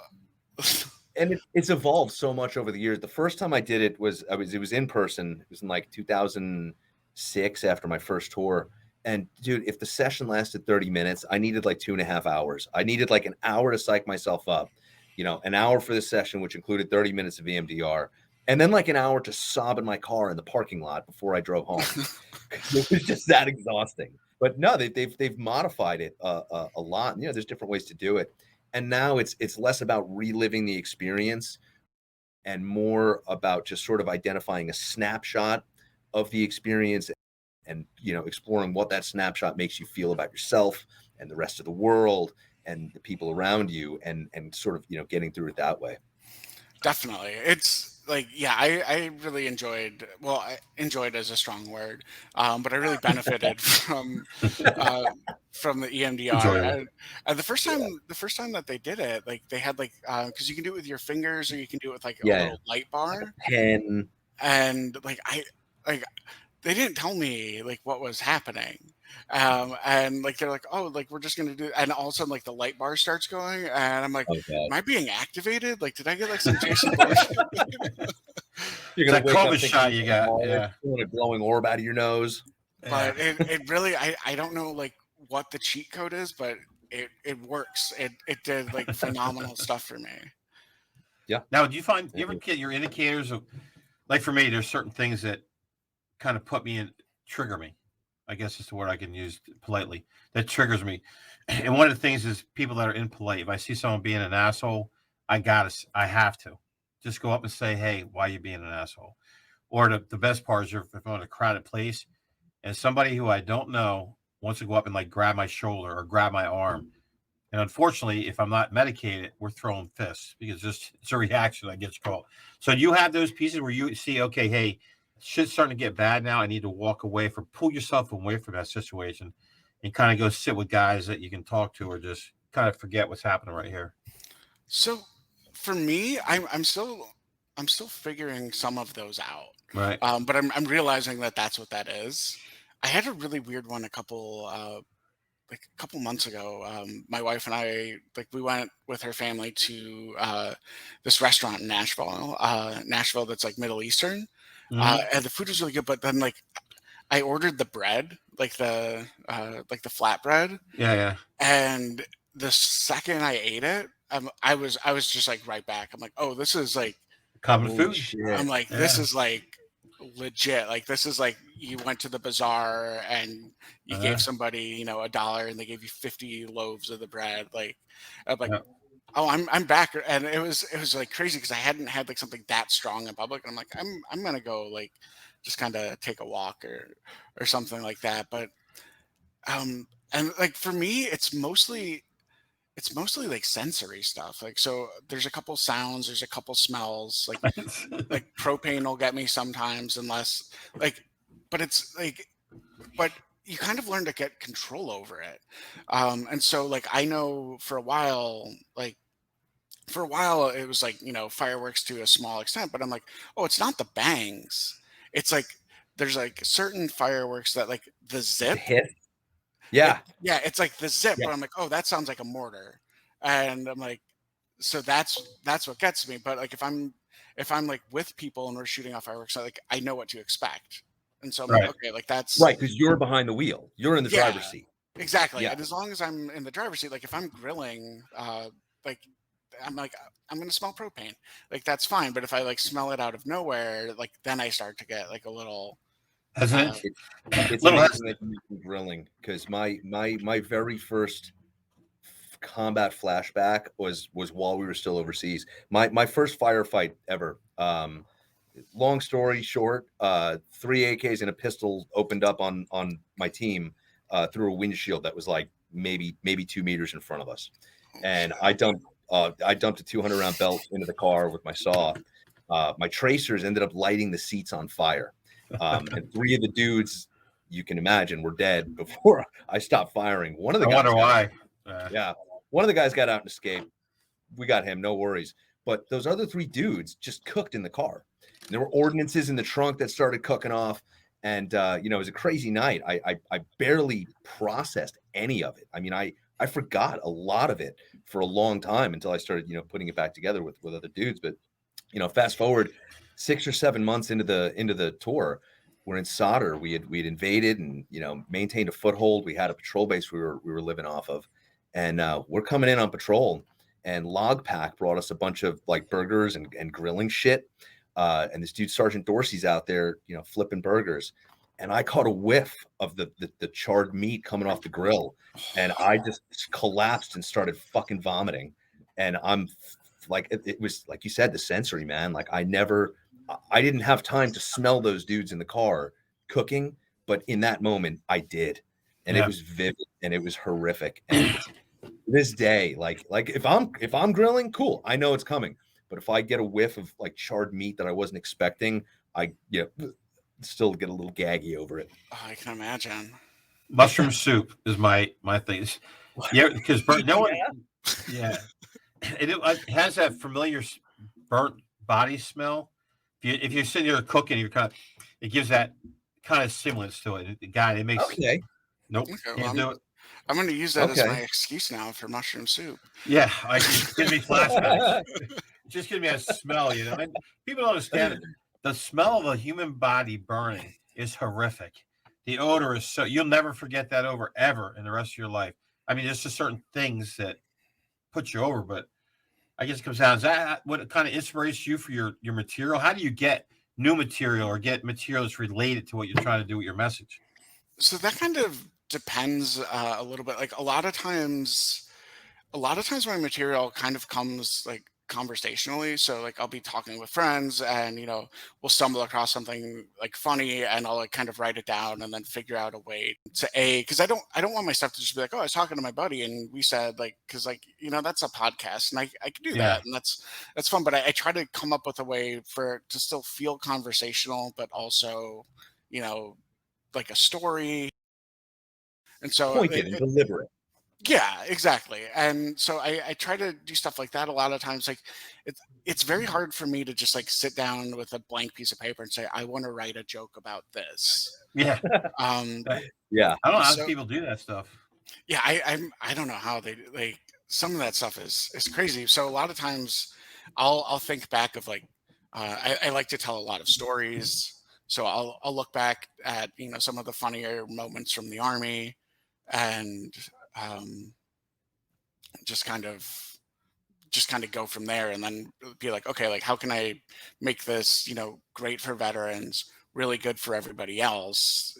And it's evolved so much over the years. The first time I did it was in person. It was in like 2006 after my first tour. And dude, if the session lasted 30 minutes, I needed like 2.5 hours. I needed like an hour to psych myself up, an hour for the session, which included 30 minutes of EMDR, and then like an hour to sob in my car in the parking lot before I drove home. It was just that exhausting. But no, they've modified it a lot. And, there's different ways to do it. And now it's less about reliving the experience and more about just sort of identifying a snapshot of the experience and exploring what that snapshot makes you feel about yourself and the rest of the world and the people around you, and sort of getting through it that way. Definitely. It's like, yeah, I really enjoyed, well, enjoyed as a strong word, but I really benefited uh, from the EMDR. Enjoyable. And the first time that they did it, like they had like, cause you can do it with your fingers or you can do it with like a Yeah, little light bar. pen. And like, they didn't tell me like what was happening. And like they're like, oh, like we're just gonna do, and all of a sudden like the light bar starts going, and I'm like, Oh God. am I being activated? Like, did I get like some Jason Bourne? You're It's gonna that wake up COVID thinking shot you're you got. Mars, Yeah. pulling a glowing orb out of your nose. Yeah. But it really, I don't know like what the cheat code is, but it works. It did like phenomenal stuff for me. Yeah. Now, do you ever get your indicators of, like for me, there's certain things that kind of trigger me. I guess is the word I can use politely. That triggers me. And one of the things is people that are impolite. If I see someone being an asshole, I have to just go up and say, hey, why are you being an asshole? Or the best part is if I'm in a crowded place and somebody who I don't know wants to go up and like grab my shoulder or grab my arm. And unfortunately, if I'm not medicated, we're throwing fists because it's a reaction that gets called. So you have those pieces where you see, okay, hey, shit's starting to get bad now. I need to walk away pull yourself away from that situation and kind of go sit with guys that you can talk to or just kind of forget what's happening right here. So for me, I'm still figuring some of those out. Right. But I'm realizing that that's what that is. I had a really weird one like a couple months ago. My wife and I, like, we went with her family to this restaurant in Nashville that's like Middle Eastern, Mhm. and the food was really good. But then like I ordered the bread, like the flatbread, Yeah. Yeah. and the second I ate it, I was just like right back. I'm like, oh, this is like, Common Holy food. I'm shit. like, this Yeah. is like legit. Like this is like you went to the bazaar and you Uh, gave somebody, $1 and they gave you 50 loaves of the bread. Like I'm like, yeah. oh, I'm back. And it was like crazy because I hadn't had like something that strong in public. And I'm like, I'm gonna go like just kind of take a walk or something like that. But and like for me, it's mostly like sensory stuff. Like so there's a couple sounds, there's a couple smells, like propane will get me sometimes unless like, but it's like, but you kind of learn to get control over it. And so like I know for a while it was like, fireworks to a small extent, but I'm like, oh, it's not the bangs. It's like there's like certain fireworks that like the The zip. hit. Yeah. Yeah, it's like the zip, Yeah. but I'm like, oh, that sounds like a mortar. And I'm like, so that's what gets me. But like if I'm like with people and we're shooting off fireworks, like I know what to expect. And so I'm like, Right. okay, like that's Right. Because you're behind the wheel. You're in the yeah, driver's seat. exactly. Yeah. And as long as I'm in the driver's seat, like if I'm grilling, like I'm like I'm gonna smell propane. Like that's fine. But if I like smell it out of nowhere, like then I start to get like a little Hasn't uh it? It's Little amazing that you mentioned grilling, because my very first combat flashback was while we were still overseas. My first firefight ever. Long story short, 3 AKs and a pistol opened up on my team through a windshield that was like maybe 2 meters in front of us, oh, and shit. I dumped a 200-round belt into the car with my saw. My tracers ended up lighting the seats on fire, and 3 of the dudes, you can imagine, were dead before I stopped firing. One of the I guys wonder got out. why. Yeah, one of the guys got out and escaped. We got him, no worries. But those other 3 dudes just cooked in the car. And there were ordinances in the trunk that started cooking off, and it was a crazy night. I barely processed any of it. I mean, I forgot a lot of it for a long time until I started putting it back together with other dudes. But fast forward 6 or 7 months into the tour, we're in Solder. We had invaded and maintained a foothold. We had a patrol base we were living off of, and we're coming in on patrol. And Log Pack brought us a bunch of like burgers and grilling shit. And this dude Sergeant Dorsey's out there, flipping burgers, and I caught a whiff of the charred meat coming off the grill, and I just collapsed and started fucking vomiting. And I'm like, it was like you said, the sensory, man. Like I didn't have time to smell those dudes in the car cooking but in that moment I did, and it was vivid and it was horrific. And this day, like if I'm grilling, cool, I know it's coming. But if I get a whiff of like charred meat that I wasn't expecting, I still get a little gaggy over it. Oh, I can imagine. Mushroom soup is my thing. Yeah, because no one. Yeah, it has that familiar burnt body smell. If you're sitting there cooking, it gives that kind of semblance to it. It makes Okay. Nope, Okay, can't do it. I'm going to use that as Okay. my excuse now for mushroom soup. Yeah, it's giving me flashbacks. Just give me a smell, you know. And people don't understand it. The smell of a human body burning is horrific. The odor is so you'll never forget that over ever in the rest of your life. I mean, there's just certain things that put you over, but I guess it comes down. Is that what kind of inspirates you for your material? How do you get new material or get material that's related to what you're trying to do with your message? So that kind of depends a little bit. Like a lot of times my material kind of comes like conversationally. So like I'll be talking with friends and we'll stumble across something like funny and I'll like kind of write it down and then figure out a way to because I don't want my stuff to just be like, oh, I was talking to my buddy and we said like, because like that's a podcast and I can do that and that's fun, but I try to come up with a way for it to still feel conversational but also like a story. And so Pointed and deliberate. yeah, exactly. And so I try to do stuff like that a lot of times. Like it's very hard for me to just like sit down with a blank piece of paper and say, I want to write a joke about this. Yeah. Yeah. I don't know how people do that stuff. Yeah, I don't know how they like some of that stuff is crazy. So a lot of times I'll think back of like I like to tell a lot of stories. So I'll look back at some of the funnier moments from the Army and just kind of go from there and then be like, okay, like how can I make this great for veterans, really good for everybody else,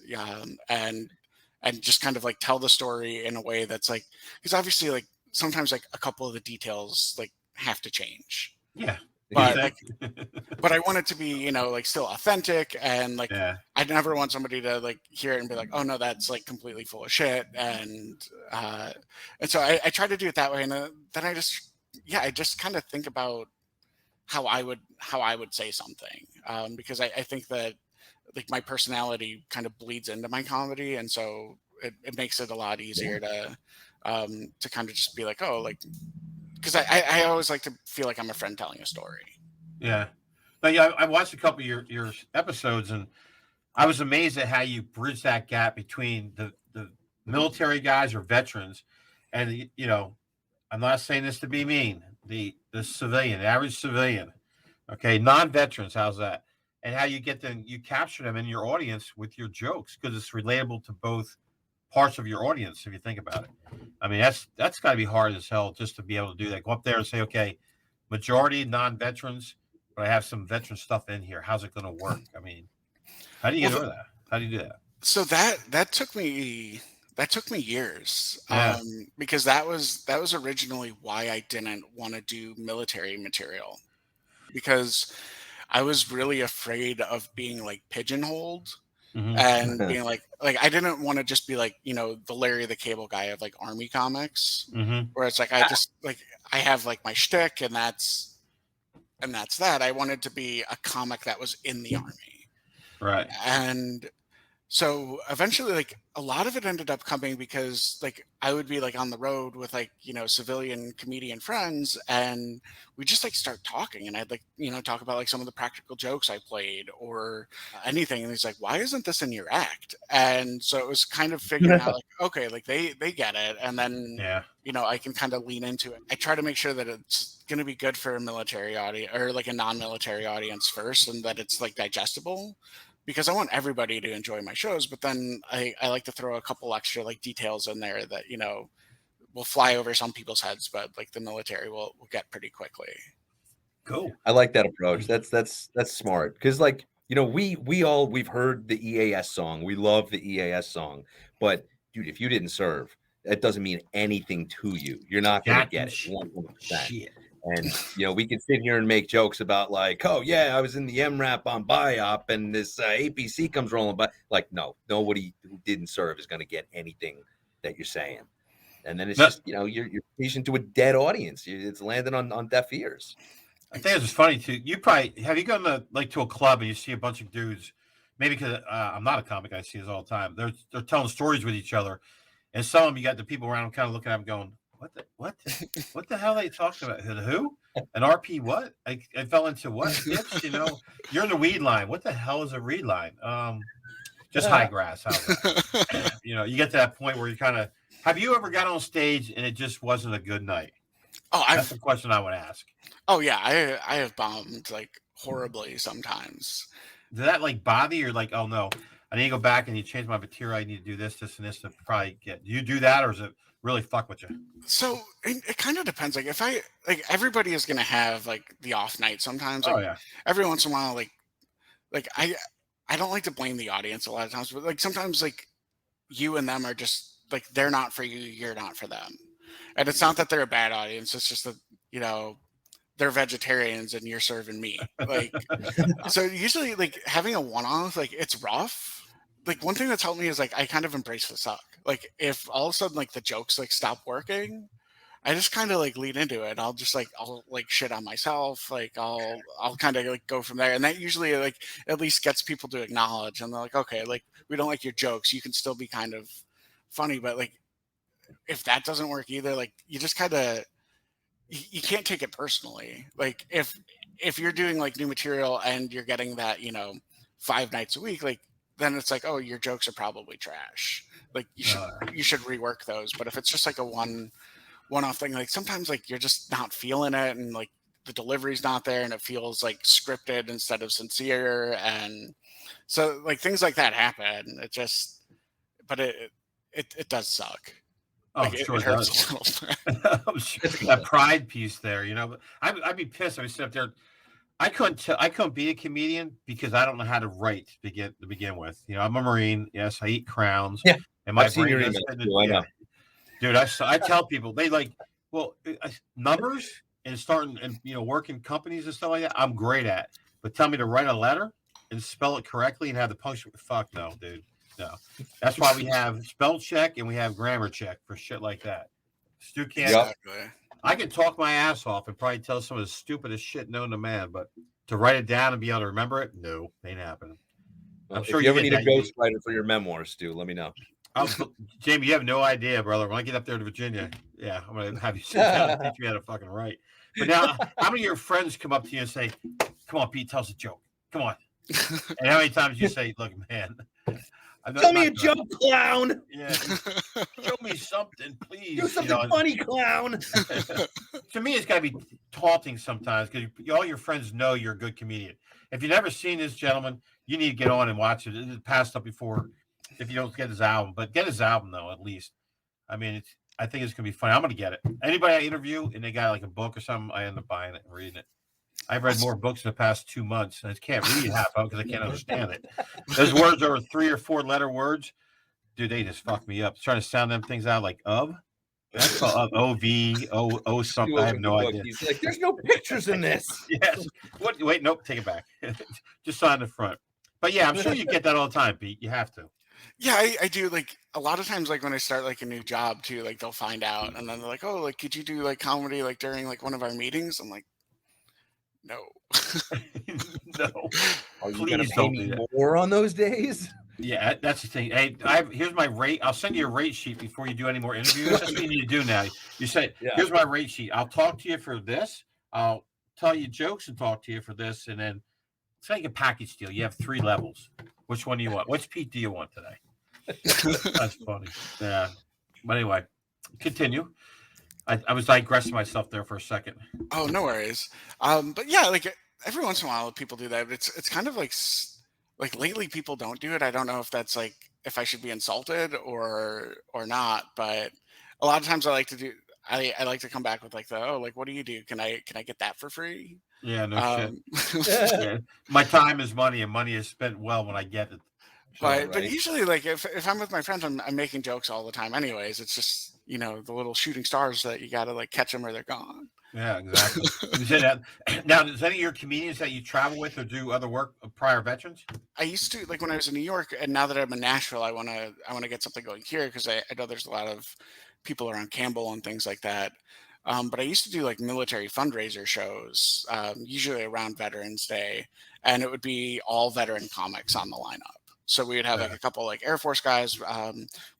and just kind of like tell the story in a way that's like, because obviously like sometimes like a couple of the details like have to change. Yeah. But like, but I want it to be, like still authentic and like I never want somebody to like hear it and be like, oh no, that's like completely full of shit. And so I try to do it that way. And then I just kind of think about how I would say something because I think that like my personality kind of bleeds into my comedy, and so it makes it a lot easier to kind of just be like, oh, like. Because I always like to feel like I'm a friend telling a story. Yeah. But yeah, I watched a couple of your episodes and I was amazed at how you bridge that gap between the military guys or veterans and I'm not saying this to be mean, the civilian, the average civilian, okay, non-veterans, how's that? And how you get them, you capture them in your audience with your jokes because it's relatable to both parts of your audience if you think about it. I mean, that's got to be hard as hell just to be able to do that. Go up there and say, okay, majority non-veterans, but I have some veteran stuff in here. How's it going to work? I mean, how do you get over that? How do you do that? So that took me years because that was originally why I didn't want to do military material, because I was really afraid of being like pigeonholed. And being like I didn't want to just be like the Larry the Cable Guy of like Army comics, where it's like I just like I have like my shtick and that's that. I wanted to be a comic that was in the Army, right? And so eventually like a lot of it ended up coming because like I would be like on the road with like civilian comedian friends and we just like start talking and I'd like talk about like some of the practical jokes I played or anything, and he's like, why isn't this in your act? And so it was kind of figuring out like, okay, like they get it, and then I can kind of lean into it. I try to make sure that it's going to be good for a military audience or like a non-military audience first, and that it's like digestible, because I want everybody to enjoy my shows, but then I like to throw a couple extra like details in there that will fly over some people's heads, but like the military will get pretty quickly. Cool. I like that approach. That's smart, because like we've heard the EAS song. We love the EAS song, but dude, if you didn't serve, that doesn't mean anything to you. You're not gonna get it 100%. And, we could sit here and make jokes about like, oh yeah, I was in the MRAP on BIOP and this APC comes rolling by. Like, no, nobody who didn't serve is going to get anything that you're saying. And then it's just, you're preaching to a dead audience. It's landing on deaf ears. I think it's just funny too. You probably have you gone to a club and you see a bunch of dudes, maybe because I'm not a comic, I see this all the time. They're telling stories with each other, and some of them you got the people around them kind of looking at them going, what the hell are they talking about? Who? An RP? What? I fell into what? Bitch, you're in the weed line. What the hell is a reed line? Just high grass. How's that? You get to that point where you kind of have you ever got on stage and it just wasn't a good night? Oh, that's the question I would ask. Oh yeah, I have bombed like horribly sometimes. Did that like bother you? Or like, oh no, I need to go back and you change my material. I need to do this, and this to probably get. Do you do that, or is it really fuck with you? So it kind of depends. Like if everybody is gonna have like the off night sometimes. Like, oh yeah. Every once in a while, like I don't like to blame the audience a lot of times, but like sometimes like you and them are just like they're not for you, you're not for them. And it's not that they're a bad audience, it's just that, they're vegetarians and you're serving meat. Like so usually like having a one-off, like it's rough. Like one thing that's helped me is like I kind of embrace the suck. Like if all of a sudden like the jokes like stop working, I just kind of like lean into it. I'll like shit on myself. Like I'll kind of like go from there. And that usually like at least gets people to acknowledge and they're like, okay, like we don't like your jokes. You can still be kind of funny, but like if that doesn't work either, like you just kind of you can't take it personally. Like if you're doing like new material and you're getting that 5 nights a week, like then it's like, oh, your jokes are probably trash. Like you should rework those. But if it's just like a one-off thing, like sometimes like you're just not feeling it and like the delivery's not there and it feels like scripted instead of sincere, and so like things like that happen. But it does suck. Oh, like, sure it hurts a little bit. That pride piece there, I'd be pissed. I'd sit up there. I couldn't be a comedian because I don't know how to write to begin with. I'm a Marine. Yes, I eat crowns. Yeah, and my I've seen your email. I know. Dude, I tell people they like numbers and starting and working companies and stuff like that. I'm great at, but tell me to write a letter and spell it correctly and have the punctuation. Fuck no, dude. No, that's why we have spell check and we have grammar check for shit like that. Stu can't. Exactly. I can talk my ass off and probably tell some of the stupidest shit known to man, but to write it down and be able to remember it, no, ain't happening. Well, I'm sure you ever need a ghostwriter for your memoirs, Stu, let me know. Jamie, you have no idea, brother. When I get up there to Virginia, yeah, I'm gonna have you sit down and teach me how to fucking write. But now, how many of your friends come up to you and say, "Come on, Pete, tell us a joke. Come on." And how many times you say, "Look, man, tell me a joke, clown. Yeah, show me something, please. Do something funny, clown." To me, it's got to be taunting sometimes because all your friends know you're a good comedian. If you've never seen this gentleman, you need to get on and watch it. It passed up before if you don't get his album, but get his album though at least. I mean, I think it's gonna be fun. I'm gonna get it. Anybody I interview and they got like a book or something, I end up buying it and reading it. I've read more books in the past 2 months, and I can't read half of because I can't understand it. Those words are 3 or 4 letter words. Dude, they just fuck me up. Trying to sound them things out like of. That's called O-V, O something. I have no idea. He's like, there's no pictures in this. Yes. What? Wait, nope. Take it back. Just sign the front. But yeah, I'm sure you get that all the time, Pete. You have to. Yeah, I do. Like a lot of times, like when I start like a new job too, like they'll find out and then they're like, "Oh, like could you do like comedy like during like one of our meetings?" I'm like, "No, no." Are you gonna pay me more on those days? Yeah, that's the thing. Hey, here's my rate. I'll send you a rate sheet before you do any more interviews. That's what you need to do now. You say, "Here's my rate sheet. I'll talk to you for this. I'll tell you jokes and talk to you for this, and then it's like a package deal. You have 3 levels. Which one do you want? Which Pete do you want today?" That's funny. Yeah. But anyway, continue. I was digressing myself there for a second. Oh, no worries. But yeah, like every once in a while people do that. But it's kind of like lately people don't do it. I don't know if that's like if I should be insulted or not. But a lot of times I like to do. I like to come back with like like what do you do? Can I get that for free? Yeah, no shit. Yeah. My time is money, and money is spent well when I get it. But usually, like if I'm with my friends, I'm making jokes all the time. Anyways, it's just the little shooting stars that you gotta like catch them or they're gone. Yeah, exactly. You said that. Now, does any of your comedians that you travel with or do other work of prior veterans? I used to, like, when I was in New York, and now that I'm in Nashville, I wanna get something going here because I know there's a lot of people around Campbell and things like that. But I used to do like military fundraiser shows, usually around Veterans Day, and it would be all veteran comics on the lineup. So we would have like Yeah. a couple like Air Force guys.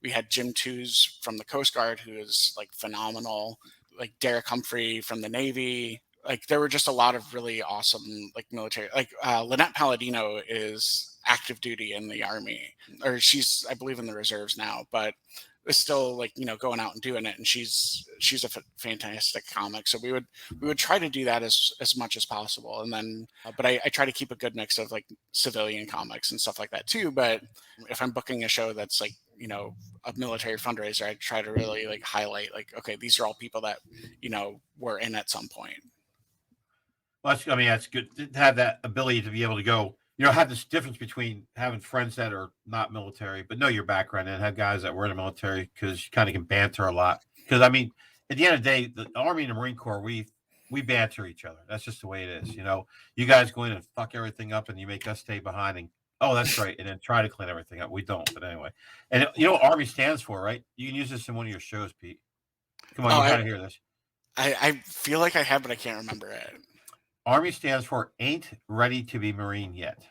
We had Jim Tews from the Coast Guard, who is like phenomenal. Like Derek Humphrey from the Navy. Like there were just a lot of really awesome like military. Like Lynette Palladino is active duty in the Army, or she's I believe in the reserves now, but is still like going out and doing it, and she's a fantastic comic. So we would try to do that as much as possible, and then but I try to keep a good mix of like civilian comics and stuff like that too. But if I'm booking a show that's like a military fundraiser, I try to really like highlight like, okay, these are all people that were in at some point. Well, I mean, that's good to have that ability to be able to go, have this difference between having friends that are not military, but know your background and have guys that were in the military because you kind of can banter a lot. Because, I mean, at the end of the day, the Army and the Marine Corps, we banter each other. That's just the way it is. You guys go in and fuck everything up and you make us stay behind and, oh, that's right. And then try to clean everything up. We don't. But anyway. And you know what Army stands for, right? You can use this in one of your shows, Pete. Come on, Oh, you got to hear this. I feel like I have, but I can't remember it. Army stands for ain't ready to be Marine yet.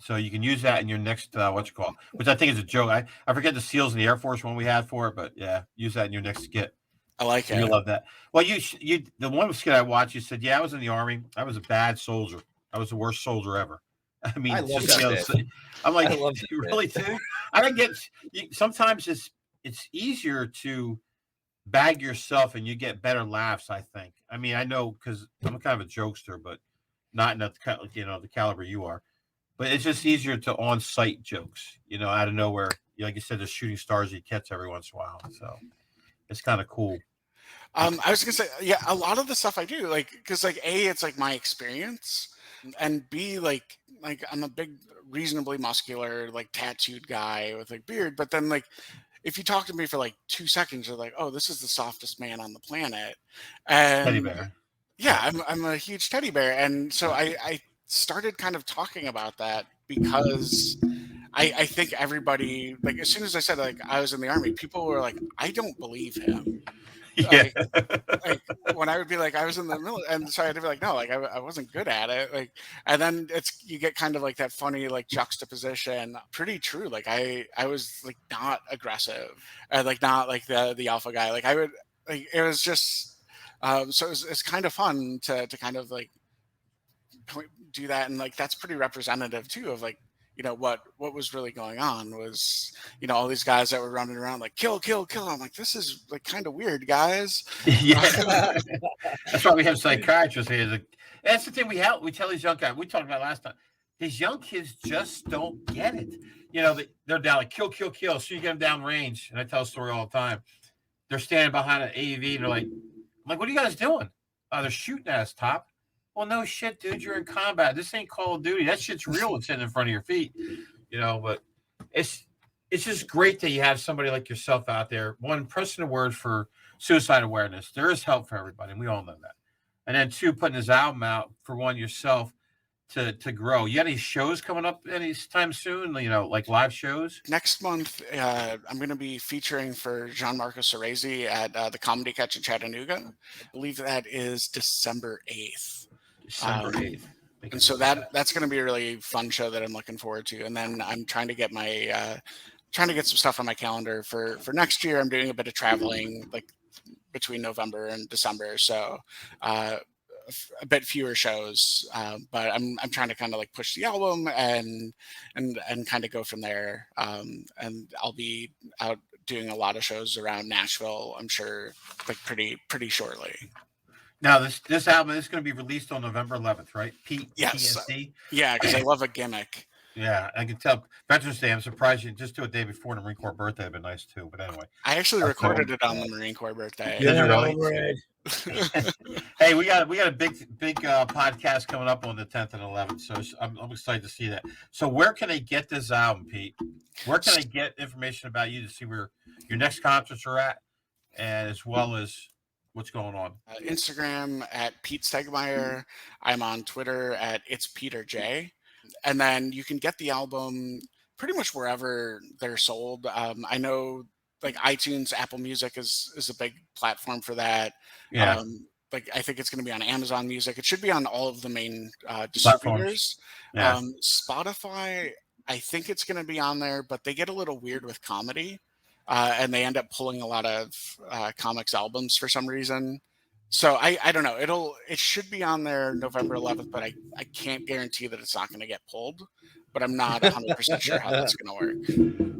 So you can use that in your next which I think is a joke. I forget the SEALs and the Air Force one we had for it, but yeah, use that in your next skit. I like And it. you love that. Well, you the one skit I watched, you said, yeah, I was in the Army. I was a bad soldier. I was the worst soldier ever. I mean, I love that bit. I'm like, I love you that really do? I don't get. Sometimes it's easier to bag yourself and you get better laughs. I think. I mean, I know because I'm kind of a jokester, but not in the caliber you are. But it's just easier to on-site jokes, out of nowhere. Like you said, the shooting stars you catch every once in a while. So it's kind of cool. I was gonna say, yeah, a lot of the stuff I do, like, because like A, it's like my experience, and B, like I'm a big, reasonably muscular, like tattooed guy with like beard. But then like if you talk to me for like 2 seconds, you're like, oh, this is the softest man on the planet, Teddy and bear. yeah, I'm a huge teddy bear, and so I started kind of talking about that because I think everybody, like, as soon as I said like I was in the Army, people were like, I don't believe him. Yeah. Like when I would be like I was in the middle, and so I'd be like, no, like I wasn't good at it, like, and then you get kind of like that funny like juxtaposition. Pretty true. Like I was like not aggressive, and like not like the alpha guy. Like I would like it was just so it's kind of fun to kind of like do that, and like that's pretty representative too of like what was really going on was all these guys that were running around like kill kill kill. I'm like, this is like kind of weird, guys. Yeah. That's why we have psychiatrists here. That's the thing we tell these young guys. We talked about last time. These young kids just don't get it. They're down like kill kill kill. So you get them down range, and I tell a story all the time. They're standing behind an AEV, and they're like, I'm like, what are you guys doing? They're shooting at us, Top. Well, no shit, dude. You're in combat. This ain't Call of Duty. That shit's real. It's sitting in front of your feet. But it's just great that you have somebody like yourself out there. One, pressing a word for suicide awareness. There is help for everybody, and we all know that. And then two, putting his album out for one yourself to grow. You got any shows coming up anytime soon? Like live shows? Next month, I'm going to be featuring for Gianmarco Ceresi at the Comedy Catch in Chattanooga. I believe that is December 8th. December 8th. And so that's going to be a really fun show that I'm looking forward to. And then I'm trying to get some stuff on my calendar for next year. I'm doing a bit of traveling like between November and December. So a bit fewer shows, but I'm trying to kind of like push the album and kind of go from there. And I'll be out doing a lot of shows around Nashville, I'm sure, like pretty shortly. Now this album is going to be released on November 11th, right? Pete-T.S.D. Yeah, because I love a gimmick. Yeah, I can tell. Veterans Day, I'm surprised you just do a day before the Marine Corps birthday. It'd be nice too. But anyway, I actually recorded it on the Marine Corps birthday. Did you really? Hey, we got a big podcast coming up on the 10th and 11th, so I'm excited to see that. So where can I get this album, Pete? Where can I get information about you to see where your next concerts are at, and as well as What's going on? Instagram at Pete Stegemeyer. I'm on Twitter at It's Peter J. And then you can get the album pretty much wherever they're sold. I know like iTunes, Apple Music is a big platform for that. Yeah, Like I think it's going to be on Amazon Music. It should be on all of the main platforms. distributors. Yeah, Spotify, I think it's going to be on there, but they get a little weird with comedy, and they end up pulling a lot of comics albums for some reason. So I don't know. It should be on there November 11th, but I can't guarantee that it's not going to get pulled. But I'm not 100% sure how that's going to work.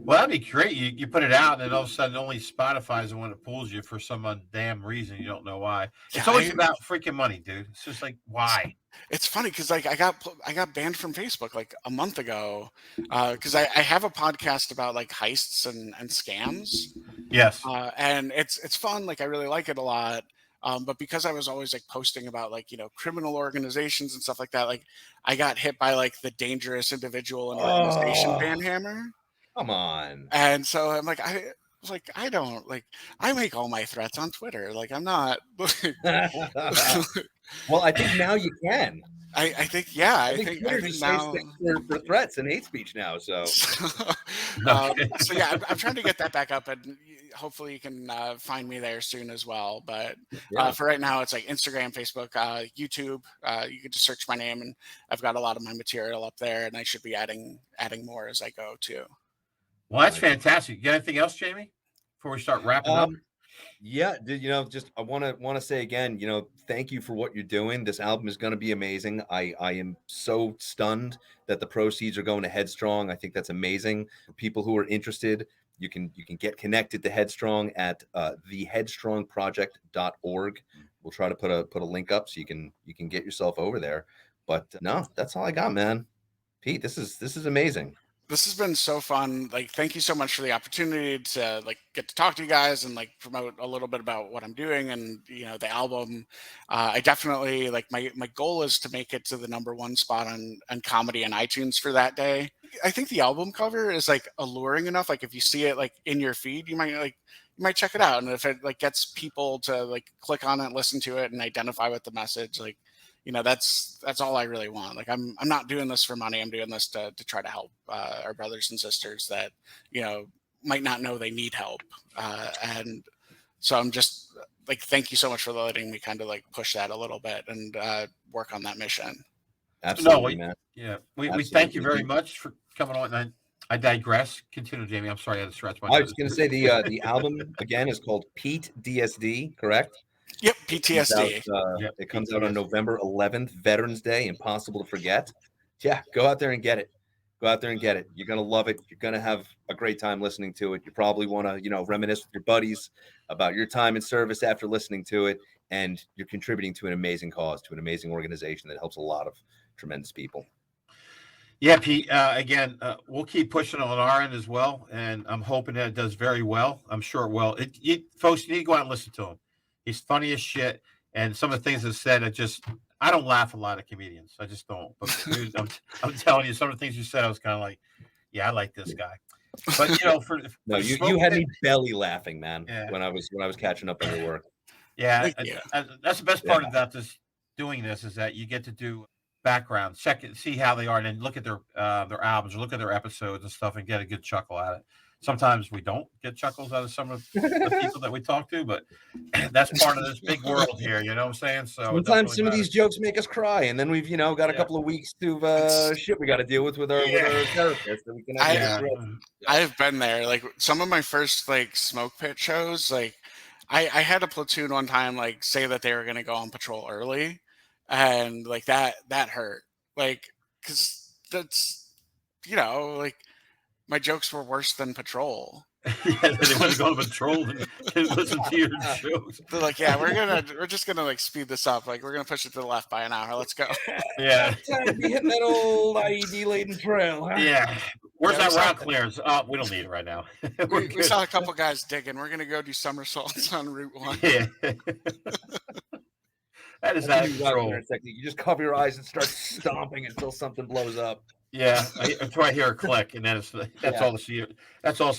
well, that'd be great. You put it out, and then all of a sudden, only Spotify's the one that pulls you for some damn reason. You don't know why. It's Yeah, always about freaking money, dude. It's just like, why? it's funny because like I got banned from Facebook like a month ago because I have a podcast about like heists and scams. Yes. And it's fun. Like I really like it a lot. But because I was always like posting about like, criminal organizations and stuff like that, like I got hit by like the dangerous individual and organization ban hammer. Come on. And so I'm like, I don't like, I make all my threats on Twitter. Like I'm not. Well, I think now you can. I think, yeah, I think just now for threats and hate speech now. So, so yeah, I'm trying to get that back up, and hopefully you can find me there soon as well. But for right now, it's like Instagram, Facebook, YouTube. You can just search my name, and I've got a lot of my material up there, and I should be adding more as I go too. Well, that's fantastic. You got anything else, Jamie? Before we start wrapping up. Yeah, just I want to say again, thank you for what you're doing. This album is going to be amazing. I am so stunned that the proceeds are going to Headstrong. I think that's amazing. For people who are interested, you can get connected to Headstrong at theheadstrongproject.org. We'll try to put a link up so you can get yourself over there. But no, that's all I got, man. Pete, this is amazing. This has been so fun. Like, thank you so much for the opportunity to like get to talk to you guys and like promote a little bit about what I'm doing and the album. I definitely like my goal is to make it to the #1 spot on comedy and iTunes for that day. I think the album cover is like alluring enough. Like if you see it like in your feed, you might check it out, and if it like gets people to like click on it, listen to it, and identify with the message, like. That's all I really want. Like I'm not doing this for money. I'm doing this to try to help our brothers and sisters that might not know they need help. And so I'm just like, thank you so much for letting me kind of like push that a little bit and work on that mission. Absolutely, man. Yeah, we thank you very much for coming on. And I digress. Continue, Jamie. I'm sorry I had to stretch my. I was going to say the album again is called Pete-T.S.D, correct? Yep, Pete-T.S.D. It comes out on November 11th, Veterans Day. Impossible to forget. Yeah, go out there and get it. Go out there and get it. You're going to love it. You're going to have a great time listening to it. You probably want to, reminisce with your buddies about your time in service after listening to it. And you're contributing to an amazing cause, to an amazing organization that helps a lot of tremendous people. Yeah, Pete, again, we'll keep pushing on our end as well. And I'm hoping that it does very well. I'm sure it will. Folks, you need to go out and listen to him. He's funny as shit, and some of the things that said, I don't laugh a lot at comedians. I just don't. But dude, I'm telling you, some of the things you said, I was kind of like, yeah, I like this guy. But you had me belly laughing, man. Yeah. When I was catching up on your work. Yeah, that's the best part about doing this is that you get to do background, see how they are, and then look at their albums or look at their episodes and stuff, and get a good chuckle at it. Sometimes we don't get chuckles out of some of the people that we talk to, but that's part of this big world here. You know what I'm saying? So sometimes some of these jokes make us cry, and then we've got a couple of weeks to shit we got to deal with our therapist. That we can I have been there. Like some of my first like smoke pit shows, like I had a platoon one time like say that they were going to go on patrol early, and like that hurt. Like because that's like. My jokes were worse than patrol. Yeah, they want to go on patrol and listen to your jokes. They're like, yeah, we're just gonna like speed this up. Like we're gonna push it to the left by an hour. Let's go. Yeah. Time to be hitting that old IED laden trail. Huh? Yeah. Where's that route clearance? We don't need it right now. we saw a couple guys digging. We're gonna go do somersaults on Route 1. Yeah. That is that patrol. You just cover your eyes and start stomping until something blows up. Yeah, until I hear a click, and then that's all she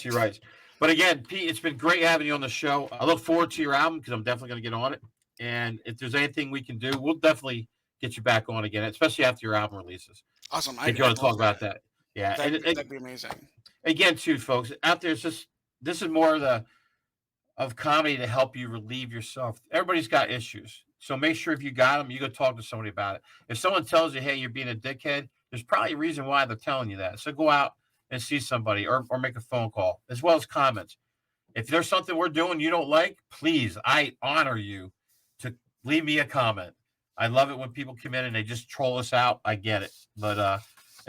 writes. But again, Pete, it's been great having you on the show. I look forward to your album because I'm definitely going to get on it. And if there's anything we can do, we'll definitely get you back on again, especially after your album releases. Awesome. If you want to talk about that. Yeah. That'd be amazing. Again, too, folks, out there, this is more of comedy to help you relieve yourself. Everybody's got issues. So make sure if you got them, you go talk to somebody about it. If someone tells you, hey, you're being a dickhead, there's probably a reason why they're telling you that. So go out and see somebody or make a phone call, as well as comments. If there's something we're doing you don't like, please, I honor you to leave me a comment. I love it when people come in and they just troll us out. I get it. But at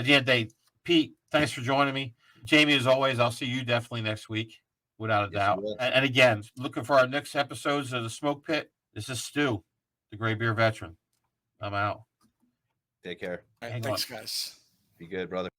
the end of the day, Pete, thanks for joining me. Jamie, as always, I'll see you definitely next week, without a doubt. And again, looking for our next episodes of The Smoke Pit. This is Stu, the Gray Beer Veteran. I'm out. Take care. All right, thanks, guys. Be good, brother.